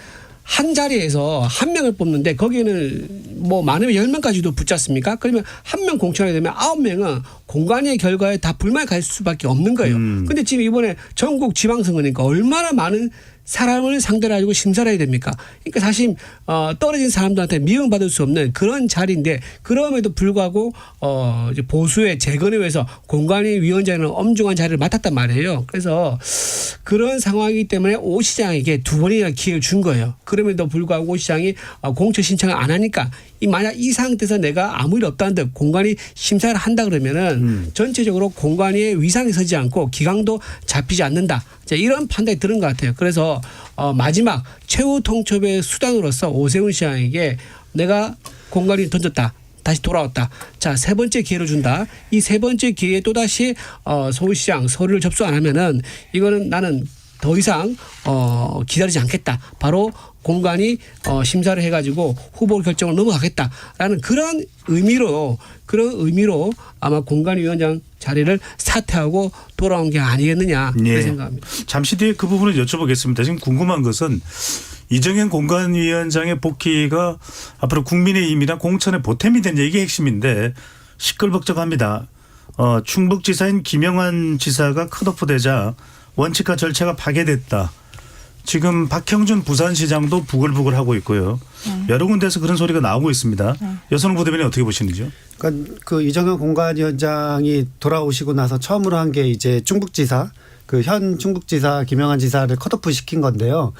한 자리에서 한 명을 뽑는데 거기는 뭐 많으면 10명까지도 붙지 않습니까? 그러면 한 명 공천하게 되면 9명은 공관위의 결과에 다 불만이 갈 수밖에 없는 거예요. 근데 지금 이번에 전국 지방선거니까 얼마나 많은 사람을 상대로 가지고 심사를 해야 됩니까? 그러니까 사실 떨어진 사람들한테 미움받을 수 없는 그런 자리인데 그럼에도 불구하고 이제 보수의 재건을 위해서 공관위 위원장은 엄중한 자리를 맡았단 말이에요. 그래서 그런 상황이기 때문에 오 시장에게 두 번이나 기회를 준 거예요. 그럼에도 불구하고 오 시장이 공천 신청을 안 하니까 만약 이 상태에서 내가 아무 일 없다는 듯 공관위 심사를 한다 그러면은 전체적으로 공관위의 위상이 서지 않고 기강도 잡히지 않는다. 이런 판단이 드는 것 같아요. 그래서 마지막 최후 통첩의 수단으로서 오세훈 시장에게 내가 공관위 던졌다. 다시 돌아왔다. 자, 세 번째 기회를 준다. 이 세 번째 기회에 또다시 서울시장 서류를 접수 안 하면은 이거는 나는 더 이상 기다리지 않겠다. 바로 공관위 심사를 해가지고 후보 결정을 넘어가겠다라는 그런 의미로 아마 공관위원장 자리를 사퇴하고 돌아온 게 아니겠느냐 그렇게 생각합니다. 잠시 뒤에 그 부분을 여쭤보겠습니다. 지금 궁금한 것은 이정현 공관위원장의 복귀가 앞으로 국민의힘이나 공천의 보탬이 된 얘기가 핵심인데 시끌벅적합니다. 충북지사인 김영환 지사가 컷오프되자 원칙과 절차가 파괴됐다. 지금 박형준 부산시장도 부글부글 하고 있고요. 여러 군데에서 그런 소리가 나오고 있습니다. 여선홍 부대변인 어떻게 보시는지요? 그러니까 그 이정현 공관위원장이 돌아오시고 나서 처음으로 한 게 이제 충북지사 그 현 충북지사 김영환 지사를 컷오프 시킨 건데요.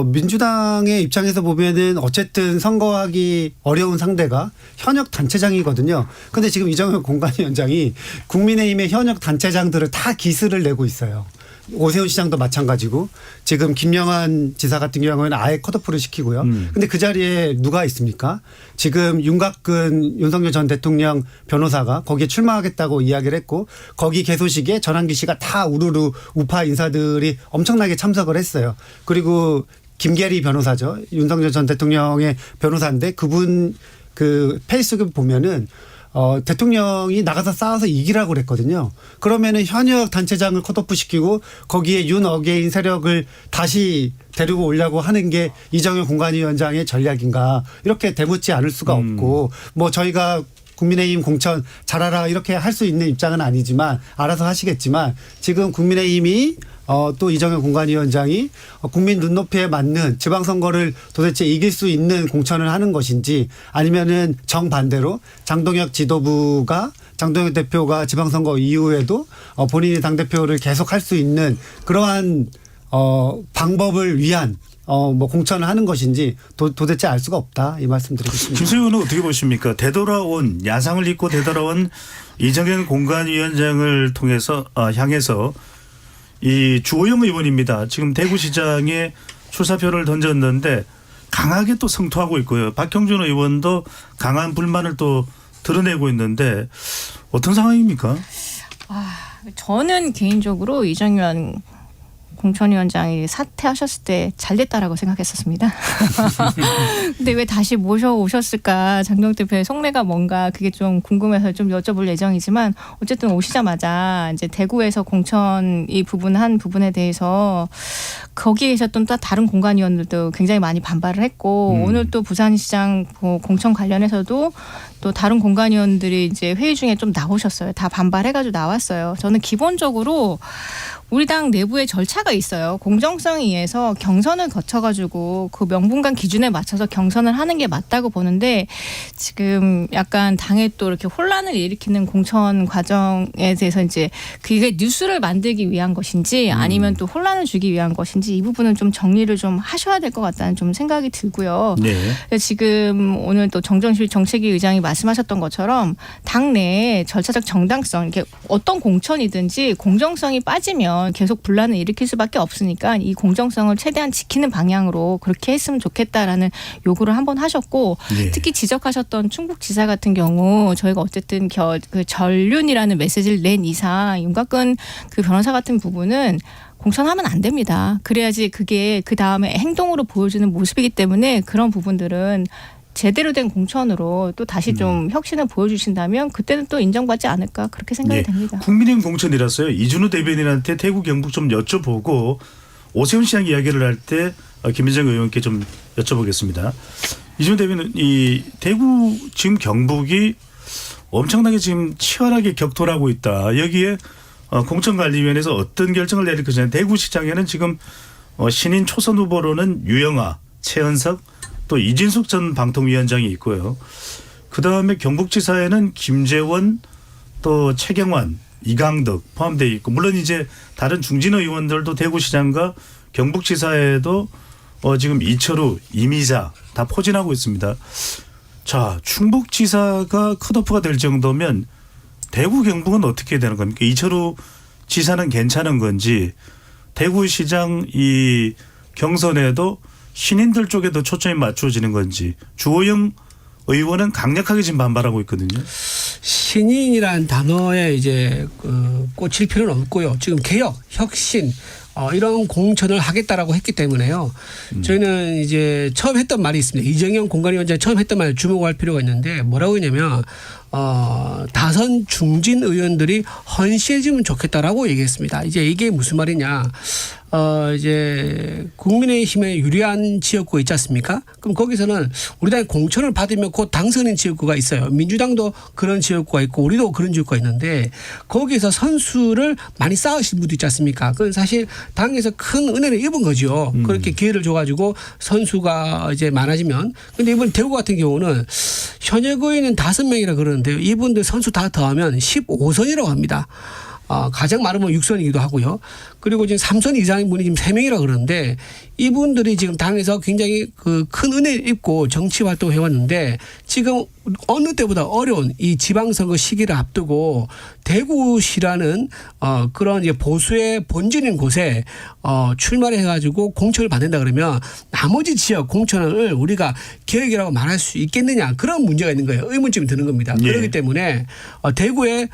민주당의 입장에서 보면은 어쨌든 선거하기 어려운 상대가 현역 단체장이거든요. 그런데 지금 이정현 공관위원장이 국민의힘의 현역 단체장들을 다 기스를 내고 있어요. 오세훈 시장도 마찬가지고 지금 김영환 지사 같은 경우에는 아예 컷오프를 시키고요. 근데 그 자리에 누가 있습니까? 지금 윤곽근 윤석열 전 대통령 변호사가 거기에 출마하겠다고 이야기를 했고 거기 개소식에 전환기 씨가 다 우르르 우파 인사들이 엄청나게 참석을 했어요. 그리고 김계리 변호사죠. 윤석열 전 대통령의 변호사인데 그분 그 페이스북을 보면은 대통령이 나가서 싸워서 이기라고 그랬거든요. 그러면은 현역 단체장을 컷오프 시키고 거기에 윤 어게인 세력을 다시 데리고 오려고 하는 게 이정현 공관위원장의 전략인가 이렇게 되묻지 않을 수가 없고 뭐 저희가 국민의힘 공천 잘하라 이렇게 할 수 있는 입장은 아니지만 알아서 하시겠지만 지금 국민의힘이 또 이정현 공관위원장이 국민 눈높이에 맞는 지방선거를 도대체 이길 수 있는 공천을 하는 것인지 아니면은 정반대로 장동혁 대표가 지방선거 이후에도 본인이 당대표를 계속 할 수 있는 그러한 방법을 위한 뭐 공천을 하는 것인지 도대체 알 수가 없다 이 말씀드리겠습니다. 김수희 의원은 어떻게 보십니까? 되돌아온 야상을 잊고 되돌아온 이정현 공관위원장을 통해서 향해서 이 주호영 의원입니다. 지금 대구시장에 출사표를 던졌는데 강하게 또 성토하고 있고요. 박형준 의원도 강한 불만을 또 드러내고 있는데 어떤 상황입니까? 저는 개인적으로 이정현 공천위원장이 사퇴하셨을 때 잘됐다라고 생각했었습니다. 근데 왜 다시 모셔오셨을까? 장동 대표의 속내가 뭔가 그게 좀 궁금해서 좀 여쭤볼 예정이지만 어쨌든 오시자마자 이제 대구에서 공천 이 부분 한 부분에 대해서 거기에 계셨던 또 다른 공관위원들도 굉장히 많이 반발을 했고 오늘 또 부산시장 공천 관련해서도 또 다른 공관위원들이 이제 회의 중에 좀 나오셨어요. 다 반발해가지고 나왔어요. 저는 기본적으로 우리 당 내부에 절차가 있어요. 공정성에 의해서 경선을 거쳐가지고 그 명분간 기준에 맞춰서 경선을 하는 게 맞다고 보는데 지금 약간 당에 또 이렇게 혼란을 일으키는 공천 과정에 대해서 이제 그게 뉴스를 만들기 위한 것인지 아니면 또 혼란을 주기 위한 것인지 이 부분은 좀 정리를 좀 하셔야 될 것 같다는 좀 생각이 들고요. 네. 지금 오늘 또 정정실 정책위 의장이 말씀하셨던 것처럼 당 내에 절차적 정당성 이렇게 어떤 공천이든지 공정성이 빠지면 되면 계속 분란을 일으킬 수밖에 없으니까 이 공정성을 최대한 지키는 방향으로 그렇게 했으면 좋겠다라는 요구를 한번 하셨고 예. 특히 지적하셨던 충북지사 같은 경우 저희가 어쨌든 그 전륜이라는 메시지를 낸 이상 윤곽근 그 변호사 같은 부분은 공천하면 안 됩니다. 그래야지 그게 그 다음에 행동으로 보여주는 모습이기 때문에 그런 부분들은 제대로 된 공천으로 또 다시 좀 혁신을 보여주신다면 그때는 또 인정받지 않을까 그렇게 생각이 예. 됩니다. 국민의힘 공천이라서요. 이준우 대변인한테 대구 경북 좀 여쭤보고 오세훈 시장 이야기를 할 때 김민정 의원께 좀 여쭤보겠습니다. 이준우 대변인 이 대구 지금 경북이 엄청나게 지금 치열하게 격돌하고 있다. 여기에 공천관리위원회에서 어떤 결정을 내릴 것이냐. 대구시장에는 지금 신인 초선 후보로는 유영아, 최은석 또 이진숙 전 방통위원장이 있고요. 그다음에 경북지사에는 김재원 또 최경환, 이강덕 포함되어 있고 물론 이제 다른 중진 의원들도 대구시장과 경북지사에도 지금 이철우, 이미자 다 포진하고 있습니다. 자, 충북지사가 컷오프가 될 정도면 대구 경북은 어떻게 되는 겁니까? 이철우 지사는 괜찮은 건지 대구시장 이 경선에도 신인들 쪽에도 초점이 맞춰지는 건지 주호영 의원은 강력하게 지금 반발하고 있거든요. 신인이란 단어에 이제 꽂힐 필요는 없고요. 지금 개혁, 혁신 이런 공천을 하겠다라고 했기 때문에요. 저희는 이제 처음 했던 말이 있습니다. 이정현 공관위원장이 처음 했던 말 주목할 필요가 있는데 뭐라고 했냐면 다선 중진 의원들이 헌신해지면 좋겠다라고 얘기했습니다. 이제 이게 무슨 말이냐. 이제 국민의힘에 유리한 지역구가 있지 않습니까? 그럼 거기서는 우리 당이 공천을 받으면 곧 당선인 지역구가 있어요. 민주당도 그런 지역구가 있고 우리도 그런 지역구가 있는데 거기서 선수를 많이 쌓으신 분도 있지 않습니까? 그건 사실 당에서 큰 은혜를 입은 거죠. 그렇게 기회를 줘가지고 선수가 이제 많아지면. 근데 이번 대구 같은 경우는 현역 의원은 5명이라 그러는데요. 이분들 선수 다 더하면 15선이라고 합니다. 가장 많으면 6선이기도 하고요. 그리고 지금 3선 이상인 분이 지금 3명이라 그러는데 이분들이 지금 당에서 굉장히 그 큰 은혜를 입고 정치 활동을 해왔는데 지금 어느 때보다 어려운 이 지방선거 시기를 앞두고 대구시라는 그런 이제 보수의 본질인 곳에 출마를 해가지고 공천을 받는다 그러면 나머지 지역 공천을 우리가 계획이라고 말할 수 있겠느냐 그런 문제가 있는 거예요. 의문점이 드는 겁니다. 예. 그렇기 때문에 대구의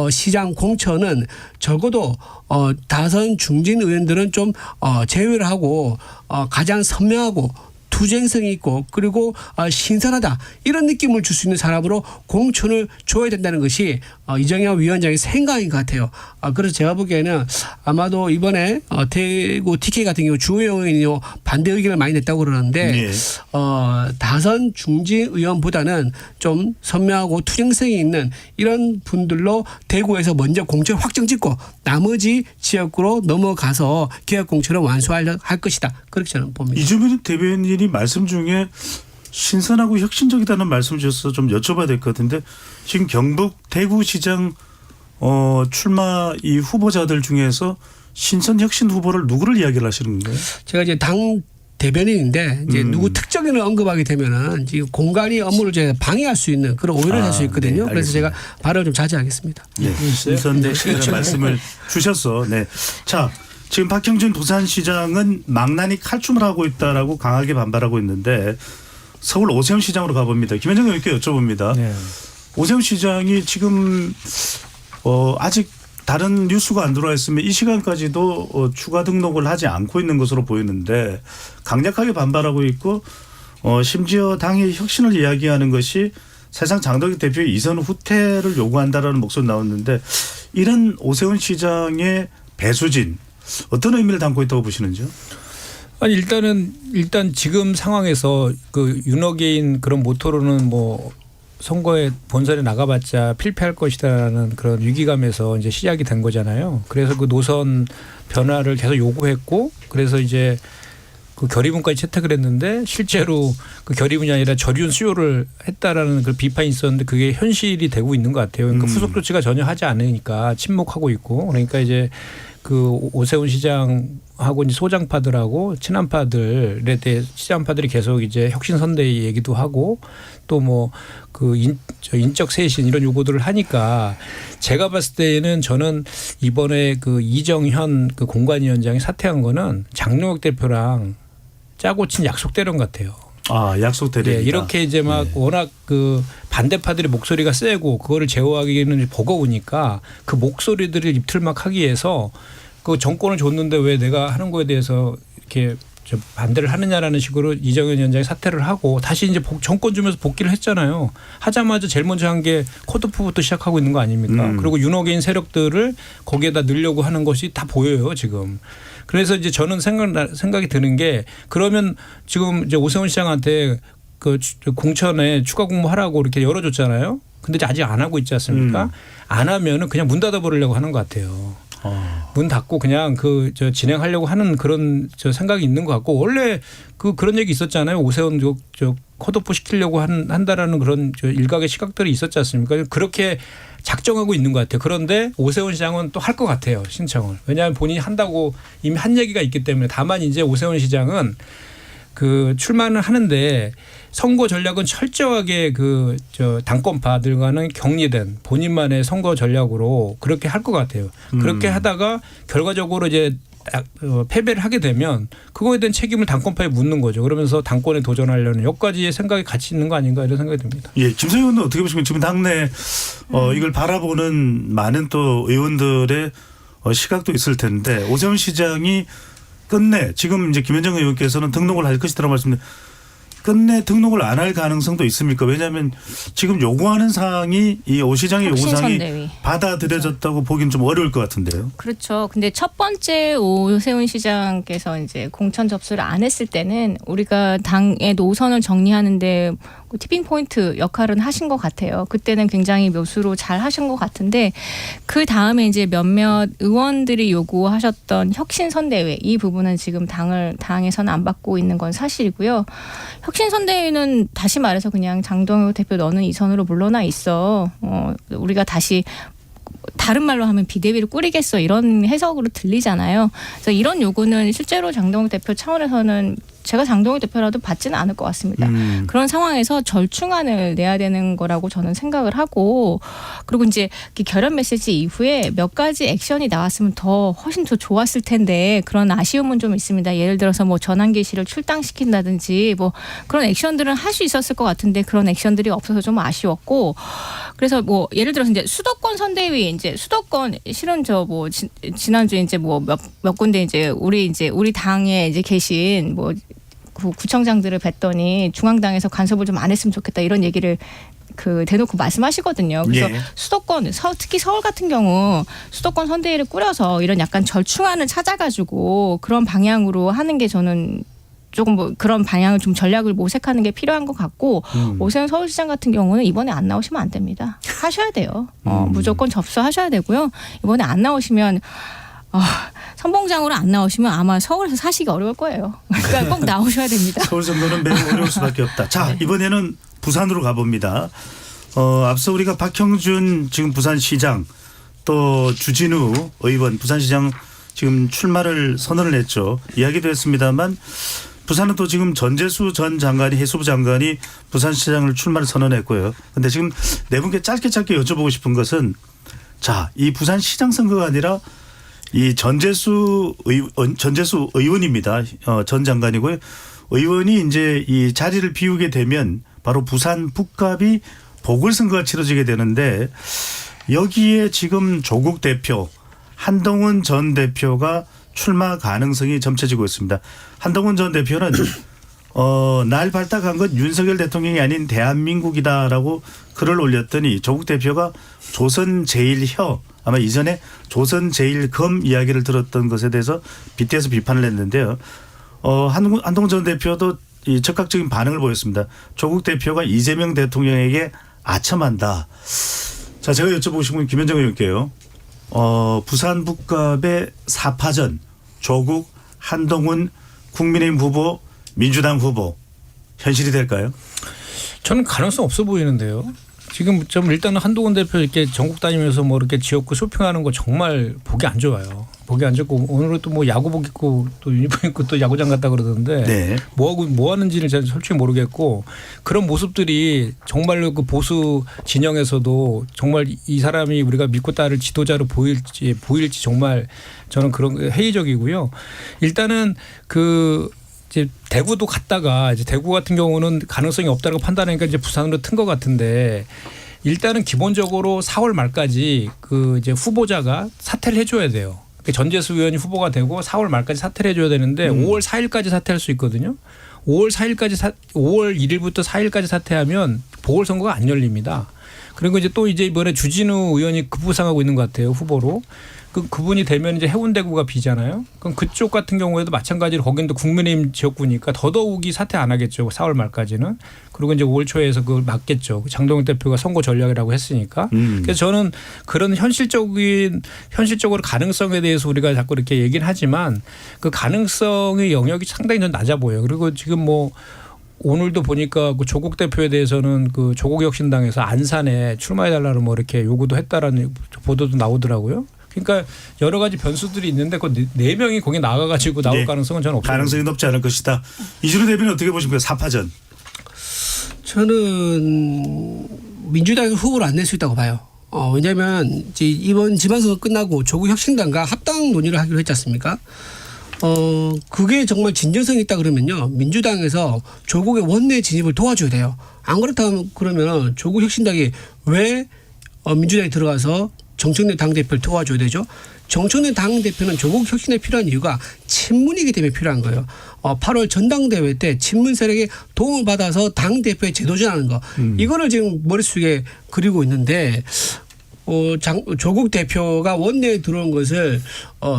시장 공천은 적어도 다선 중진 의원들은 좀 제외를 하고 가장 선명하고 투쟁성이 있고 그리고 신선하다 이런 느낌을 줄 수 있는 사람으로 공천을 줘야 된다는 것이 이정현 위원장의 생각인 것 같아요. 그래서 제가 보기에는 아마도 이번에 대구 TK 같은 경우 주호영 의원이 반대 의견을 많이 냈다고 그러는데 예. 다선 중진 의원보다는 좀 선명하고 투쟁성이 있는 이런 분들로 대구에서 먼저 공천 확정 짓고 나머지 지역구로 넘어가서 개혁 공천을 완수할 것이다. 그렇게 저는 봅니다. 이주민 대변인이 말씀 중에 신선하고 혁신적이다는 말씀 주셔서 좀 여쭤봐야 될 것 같은데 지금 경북 대구시장 출마 이 후보자들 중에서 신선 혁신 후보를 누구를 이야기를 하시는 건가요? 제가 이제 당 대변인인데 이제 누구 특정인을 언급하게 되면은 지금 공간이 업무를 제가 방해할 수 있는 그런 오해를 할 수 있거든요. 네, 그래서 제가 발언을 좀 자제하겠습니다. 네, 신선 혁신이라는 말씀을 주셔서 네. 자, 지금 박형준 부산시장은 망나니 칼춤을 하고 있다라고 강하게 반발하고 있는데 서울 오세훈 시장으로 가봅니다. 김현정 의원께 여쭤봅니다. 네. 오세훈 시장이 지금 아직 다른 뉴스가 안 들어와 있으면 이 시간까지도 추가 등록을 하지 않고 있는 것으로 보이는데 강력하게 반발하고 있고 심지어 당의 혁신을 이야기하는 것이 사실상 장덕익 대표의 이선 후퇴를 요구한다라는 목소리 나왔는데 이런 오세훈 시장의 배수진 어떤 의미를 담고 있다고 보시는지요? 아니 일단 지금 상황에서 그 윤호개인 그런 모토로는 뭐 선거에 본선에 나가봤자 필패할 것이다라는 그런 위기감에서 이제 시작이 된 거잖아요. 그래서 그 노선 변화를 계속 요구했고 그래서 이제 그 결의문까지 채택을 했는데 실제로 그 결의문이 아니라 저륜 수요를 했다라는 그 비판이 있었는데 그게 현실이 되고 있는 것 같아요. 그러니까 후속 조치가 전혀 하지 않으니까 침묵하고 있고 그러니까 이제 그 오세훈 시장하고 이제 소장파들하고 친한파들에 대해 친한파들이 계속 이제 혁신선대위 얘기도 하고 또 뭐 그 인적 쇄신 이런 요구들을 하니까 제가 봤을 때는 저는 이번에 그 이정현 그 공관위원장이 사퇴한 거는 장동혁 대표랑 짜고 친 약속대로 같아요. 아, 약속대로. 네, 이렇게 이제 막 워낙 그 반대파들의 목소리가 세고 그거를 제어하기는 버거우니까 그 목소리들을 입틀막하기 위해서 그 정권을 줬는데 왜 내가 하는 거에 대해서 이렇게 반대를 하느냐라는 식으로 이정현 위원장이 사퇴를 하고 다시 이제 정권 주면서 복귀를 했잖아요. 하자마자 제일 먼저 한 게 컷오프부터 시작하고 있는 거 아닙니까? 그리고 윤호개인 세력들을 거기에다 넣으려고 하는 것이 다 보여요 지금. 그래서 이제 저는 생각이 드는 게 그러면 지금 이제 오세훈 시장한테 그 공천에 추가 공모하라고 이렇게 열어줬잖아요. 근데 이제 아직 안 하고 있지 않습니까? 안 하면은 그냥 문 닫아버리려고 하는 것 같아요. 문 닫고 그냥 진행하려고 하는 그런 생각이 있는 것 같고 원래 그런 얘기 있었잖아요. 오세훈 컷오프 시키려고 한다라는 그런 일각의 시각들이 있었지 않습니까? 그렇게 작정하고 있는 것 같아요. 그런데 오세훈 시장은 또 할 것 같아요. 신청을. 왜냐하면 본인이 한다고 이미 한 얘기가 있기 때문에 다만 이제 오세훈 시장은 그 출마는 하는데 선거 전략은 철저하게 당권파들과는 격리된 본인만의 선거 전략으로 그렇게 할 것 같아요. 그렇게 하다가 결과적으로 이제 패배를 하게 되면 그거에 대한 책임을 당권파에 묻는 거죠. 그러면서 당권에 도전하려는 여기까지의 생각이 같이 있는 거 아닌가 이런 생각이 듭니다. 예, 김성현 의원은 어떻게 보시면 지금 당내 이걸 바라보는 많은 또 의원들의 시각도 있을 텐데 오세훈 시장이 끝내 지금 이제 김현정 의원께서는 등록을 할 것이라고 말씀드렸는데 끝내 등록을 안 할 가능성도 있습니까? 왜냐하면 지금 요구하는 사항이 이 오 시장의 요구사항이 혁신선대위. 받아들여졌다고 보기는 좀 어려울 것 같은데요. 그렇죠. 근데 첫 번째 오세훈 시장께서 이제 공천 접수를 안 했을 때는 우리가 당의 노선을 정리하는데 티핑 포인트 역할은 하신 것 같아요. 그때는 굉장히 묘수로 잘 하신 것 같은데 그 다음에 이제 몇몇 의원들이 요구하셨던 혁신선대위 이 부분은 지금 당에서는 안 받고 있는 건 사실이고요. 혁신선대위는 다시 말해서 그냥 장동혁 대표 너는 이 선으로 물러나 있어. 우리가 다시 다른 말로 하면 비대위를 꾸리겠어 이런 해석으로 들리잖아요. 그래서 이런 요구는 실제로 장동혁 대표 차원에서는 제가 장동혁 대표라도 받지는 않을 것 같습니다. 그런 상황에서 절충안을 내야 되는 거라고 저는 생각을 하고 그리고 이제 결연 메시지 이후에 몇 가지 액션이 나왔으면 훨씬 더 좋았을 텐데 그런 아쉬움은 좀 있습니다. 예를 들어서 뭐 전환기시를 출당시킨다든지 뭐 그런 액션들은 할 수 있었을 것 같은데 그런 액션들이 없어서 좀 아쉬웠고 그래서 뭐 예를 들어서 이제 수도권 선대위 이제 수도권 실은 지난주에 이제 뭐 몇 군데 이제 우리 당에 이제 계신 뭐 구청장들을 뵀더니 중앙당에서 간섭을 좀 안 했으면 좋겠다 이런 얘기를 대놓고 말씀하시거든요. 그래서 예. 수도권 특히 서울 같은 경우 수도권 선대위를 꾸려서 이런 약간 절충안을 찾아가지고 그런 방향으로 하는 게 저는 조금 그런 방향을 좀 전략을 모색하는 게 필요한 것 같고 오세훈 서울시장 같은 경우는 이번에 안 나오시면 안 됩니다. 하셔야 돼요. 무조건 접수하셔야 되고요. 이번에 안 나오시면 선봉장으로 안 나오시면 아마 서울에서 사시기 어려울 거예요. 그러니까 꼭 나오셔야 됩니다. 서울 정도는 매우 어려울 수밖에 없다. 자, 이번에는 부산으로 가봅니다. 앞서 우리가 박형준 지금 부산시장 또 주진우 의원 부산시장 지금 출마를 선언을 했죠. 이야기도 했습니다만 부산은 또 지금 전재수 전 장관이 해수부 장관이 부산시장을 출마를 선언했고요. 그런데 지금 네 분께 짧게 여쭤보고 싶은 것은 자, 이 부산시장 선거가 아니라 이 전재수 의원입니다. 전 장관이고요. 의원이 이제 이 자리를 비우게 되면 바로 부산 북갑이 보궐선거가 치러지게 되는데 여기에 지금 조국 대표, 한동훈 전 대표가 출마 가능성이 점쳐지고 있습니다. 한동훈 전 대표는 날 발탁한 건 윤석열 대통령이 아닌 대한민국이다라고 글을 올렸더니 조국 대표가 조선 제일혀 아마 이전에 조선 제일검 이야기를 들었던 것에 대해서 빗대서 비판을 했는데요. 한동훈 전 대표도 이 적극적인 반응을 보였습니다. 조국 대표가 이재명 대통령에게 아첨한다. 자, 제가 여쭤보고 싶은 건 김현정 의원께요. 부산 북갑의 4파전 조국, 한동훈, 국민의힘 후보, 민주당 후보 현실이 될까요? 저는 가능성 없어 보이는데요. 지금 좀 일단은 한동훈 대표 이렇게 전국 다니면서 뭐 이렇게 지역구 쇼핑하는 거 정말 보기 안 좋아요. 보기 안 좋고 오늘은 또 뭐 야구복 입고 또 유니폼 입고 또 야구장 갔다 그러던데 네. 뭐 하는지는 제가 솔직히 모르겠고 그런 모습들이 정말로 그 보수 진영에서도 정말 이 사람이 우리가 믿고 따를 지도자로 보일지 정말 저는 그런 게 회의적이고요. 일단은 그 이제 대구도 갔다가 이제 대구 같은 경우는 가능성이 없다고 판단하니까 이제 부산으로 튼 것 같은데 일단은 기본적으로 4월 말까지 그 이제 후보자가 사퇴를 해줘야 돼요. 전재수 의원이 후보가 되고 4월 말까지 사퇴를 해줘야 되는데 5월 4일까지 사퇴할 수 있거든요. 5월 1일부터 4일까지 사퇴하면 보궐선거가 안 열립니다. 그리고 이제 또 이제 이번에 주진우 의원이 급부상하고 있는 것 같아요. 후보로. 그분이 되면 이제 해운대구가 비잖아요. 그럼 그쪽 같은 경우에도 마찬가지로 거긴 또 국민의힘 지역구니까 더더욱이 사퇴 안 하겠죠. 4월 말까지는. 그리고 이제 5월 초에서 그걸 막겠죠. 장동혁 대표가 선거 전략이라고 했으니까. 그래서 저는 그런 현실적으로 가능성에 대해서 우리가 자꾸 이렇게 얘기는 하지만 그 가능성의 영역이 상당히 좀 낮아 보여요. 그리고 지금 뭐 오늘도 보니까 그 조국 대표에 대해서는 그 조국혁신당에서 안산에 출마해달라고 뭐 이렇게 요구도 했다라는 보도도 나오더라고요. 그러니까 여러 가지 변수들이 있는데 그 네 명이 거기 나가가지고 나올 네. 가능성은 저는 없어요. 가능성이 높지 않을 것이다. 이준호 대변인 어떻게 보십니까? 4파전. 저는 민주당이 후보를 안 낼 수 있다고 봐요. 왜냐하면 이제 이번 지방선거 끝나고 조국 혁신당과 합당 논의를 하기로 했지 않습니까? 그게 정말 진정성이 있다 그러면요. 민주당에서 조국의 원내 진입을 도와줘야 돼요. 안 그렇다면 그러면 조국 혁신당이 왜 민주당에 들어가서 정청래 당대표를 도와줘야 되죠. 정청래 당대표는 조국 혁신에 필요한 이유가 친문이기 때문에 필요한 거예요. 8월 전당대회 때 친문 세력의 도움을 받아서 당대표에 재도전하는 거. 이거를 지금 머릿속에 그리고 있는데 조국 대표가 원내에 들어온 것을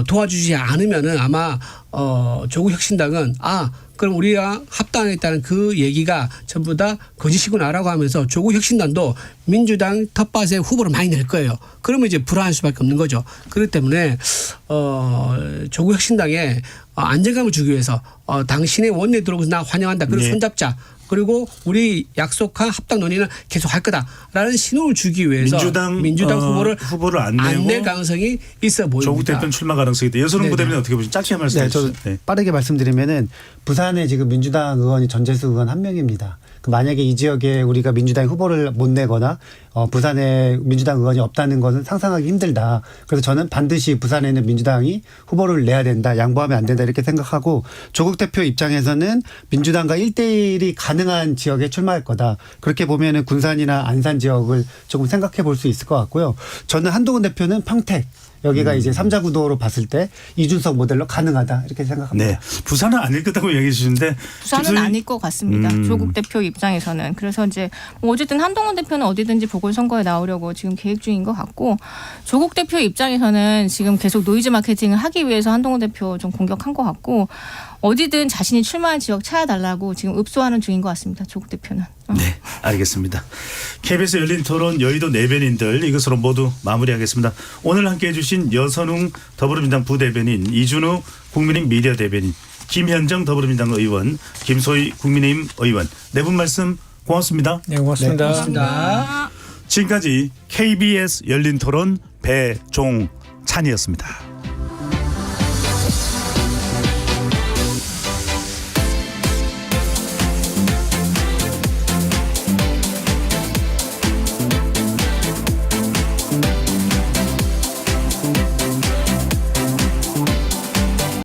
도와주지 않으면은 아마 조국 혁신당은 그럼 우리가 합당했다는 그 얘기가 전부 다 거짓이구나라고 하면서 조국 혁신당도 민주당 텃밭에 후보를 많이 낼 거예요. 그러면 이제 불안할 수밖에 없는 거죠. 그렇기 때문에 조국 혁신당에 안정감을 주기 위해서 당신의 원내에 들어오고서 나 환영한다. 그리고 네. 손잡자. 그리고 우리 약속한 합당 논의는 계속 할 거다라는 신호를 주기 위해서 민주당 후보를 안 낼 가능성이 있어 보입니다. 조국 대표는 출마 가능성이 있다. 여선홍 부대변인 어떻게 보시죠? 짧게 말씀해 주시죠. 저 빠르게 말씀드리면은 부산에 지금 민주당 의원이 전재수 의원 한 명입니다. 만약에 이 지역에 우리가 민주당 후보를 못 내거나 부산에 민주당 의원이 없다는 것은 상상하기 힘들다. 그래서 저는 반드시 부산에는 민주당이 후보를 내야 된다. 양보하면 안 된다. 이렇게 생각하고 조국 대표 입장에서는 민주당과 1대1이 가능한 지역에 출마할 거다. 그렇게 보면은 군산이나 안산 지역을 조금 생각해 볼 수 있을 것 같고요. 저는 한동훈 대표는 평택. 여기가 이제 3자 구도로 봤을 때 이준석 모델로 가능하다 이렇게 생각합니다. 네, 부산은 아닐 거라고 얘기해 주시는데 부산은 아닐 것 같습니다. 조국 대표 입장에서는. 그래서 이제 어쨌든 한동훈 대표는 어디든지 보궐선거에 나오려고 지금 계획 중인 것 같고 조국 대표 입장에서는 지금 계속 노이즈 마케팅을 하기 위해서 한동훈 대표 좀 공격한 것 같고 어디든 자신이 출마할 지역 찾아달라고 지금 읍소하는 중인 것 같습니다. 조국 대표는. 네, 알겠습니다. KBS 열린 토론 여의도 내변인들 이것으로 모두 마무리하겠습니다. 오늘 함께해 주신 여선웅 더불어민주당 부대변인, 이준우 국민의힘 미디어 대변인, 김현정 더불어민주당 의원, 김소희 국민의힘 의원 네 분 말씀 고맙습니다. 네, 고맙습니다. 네, 고맙습니다. 지금까지 KBS 열린 토론 배종찬이었습니다.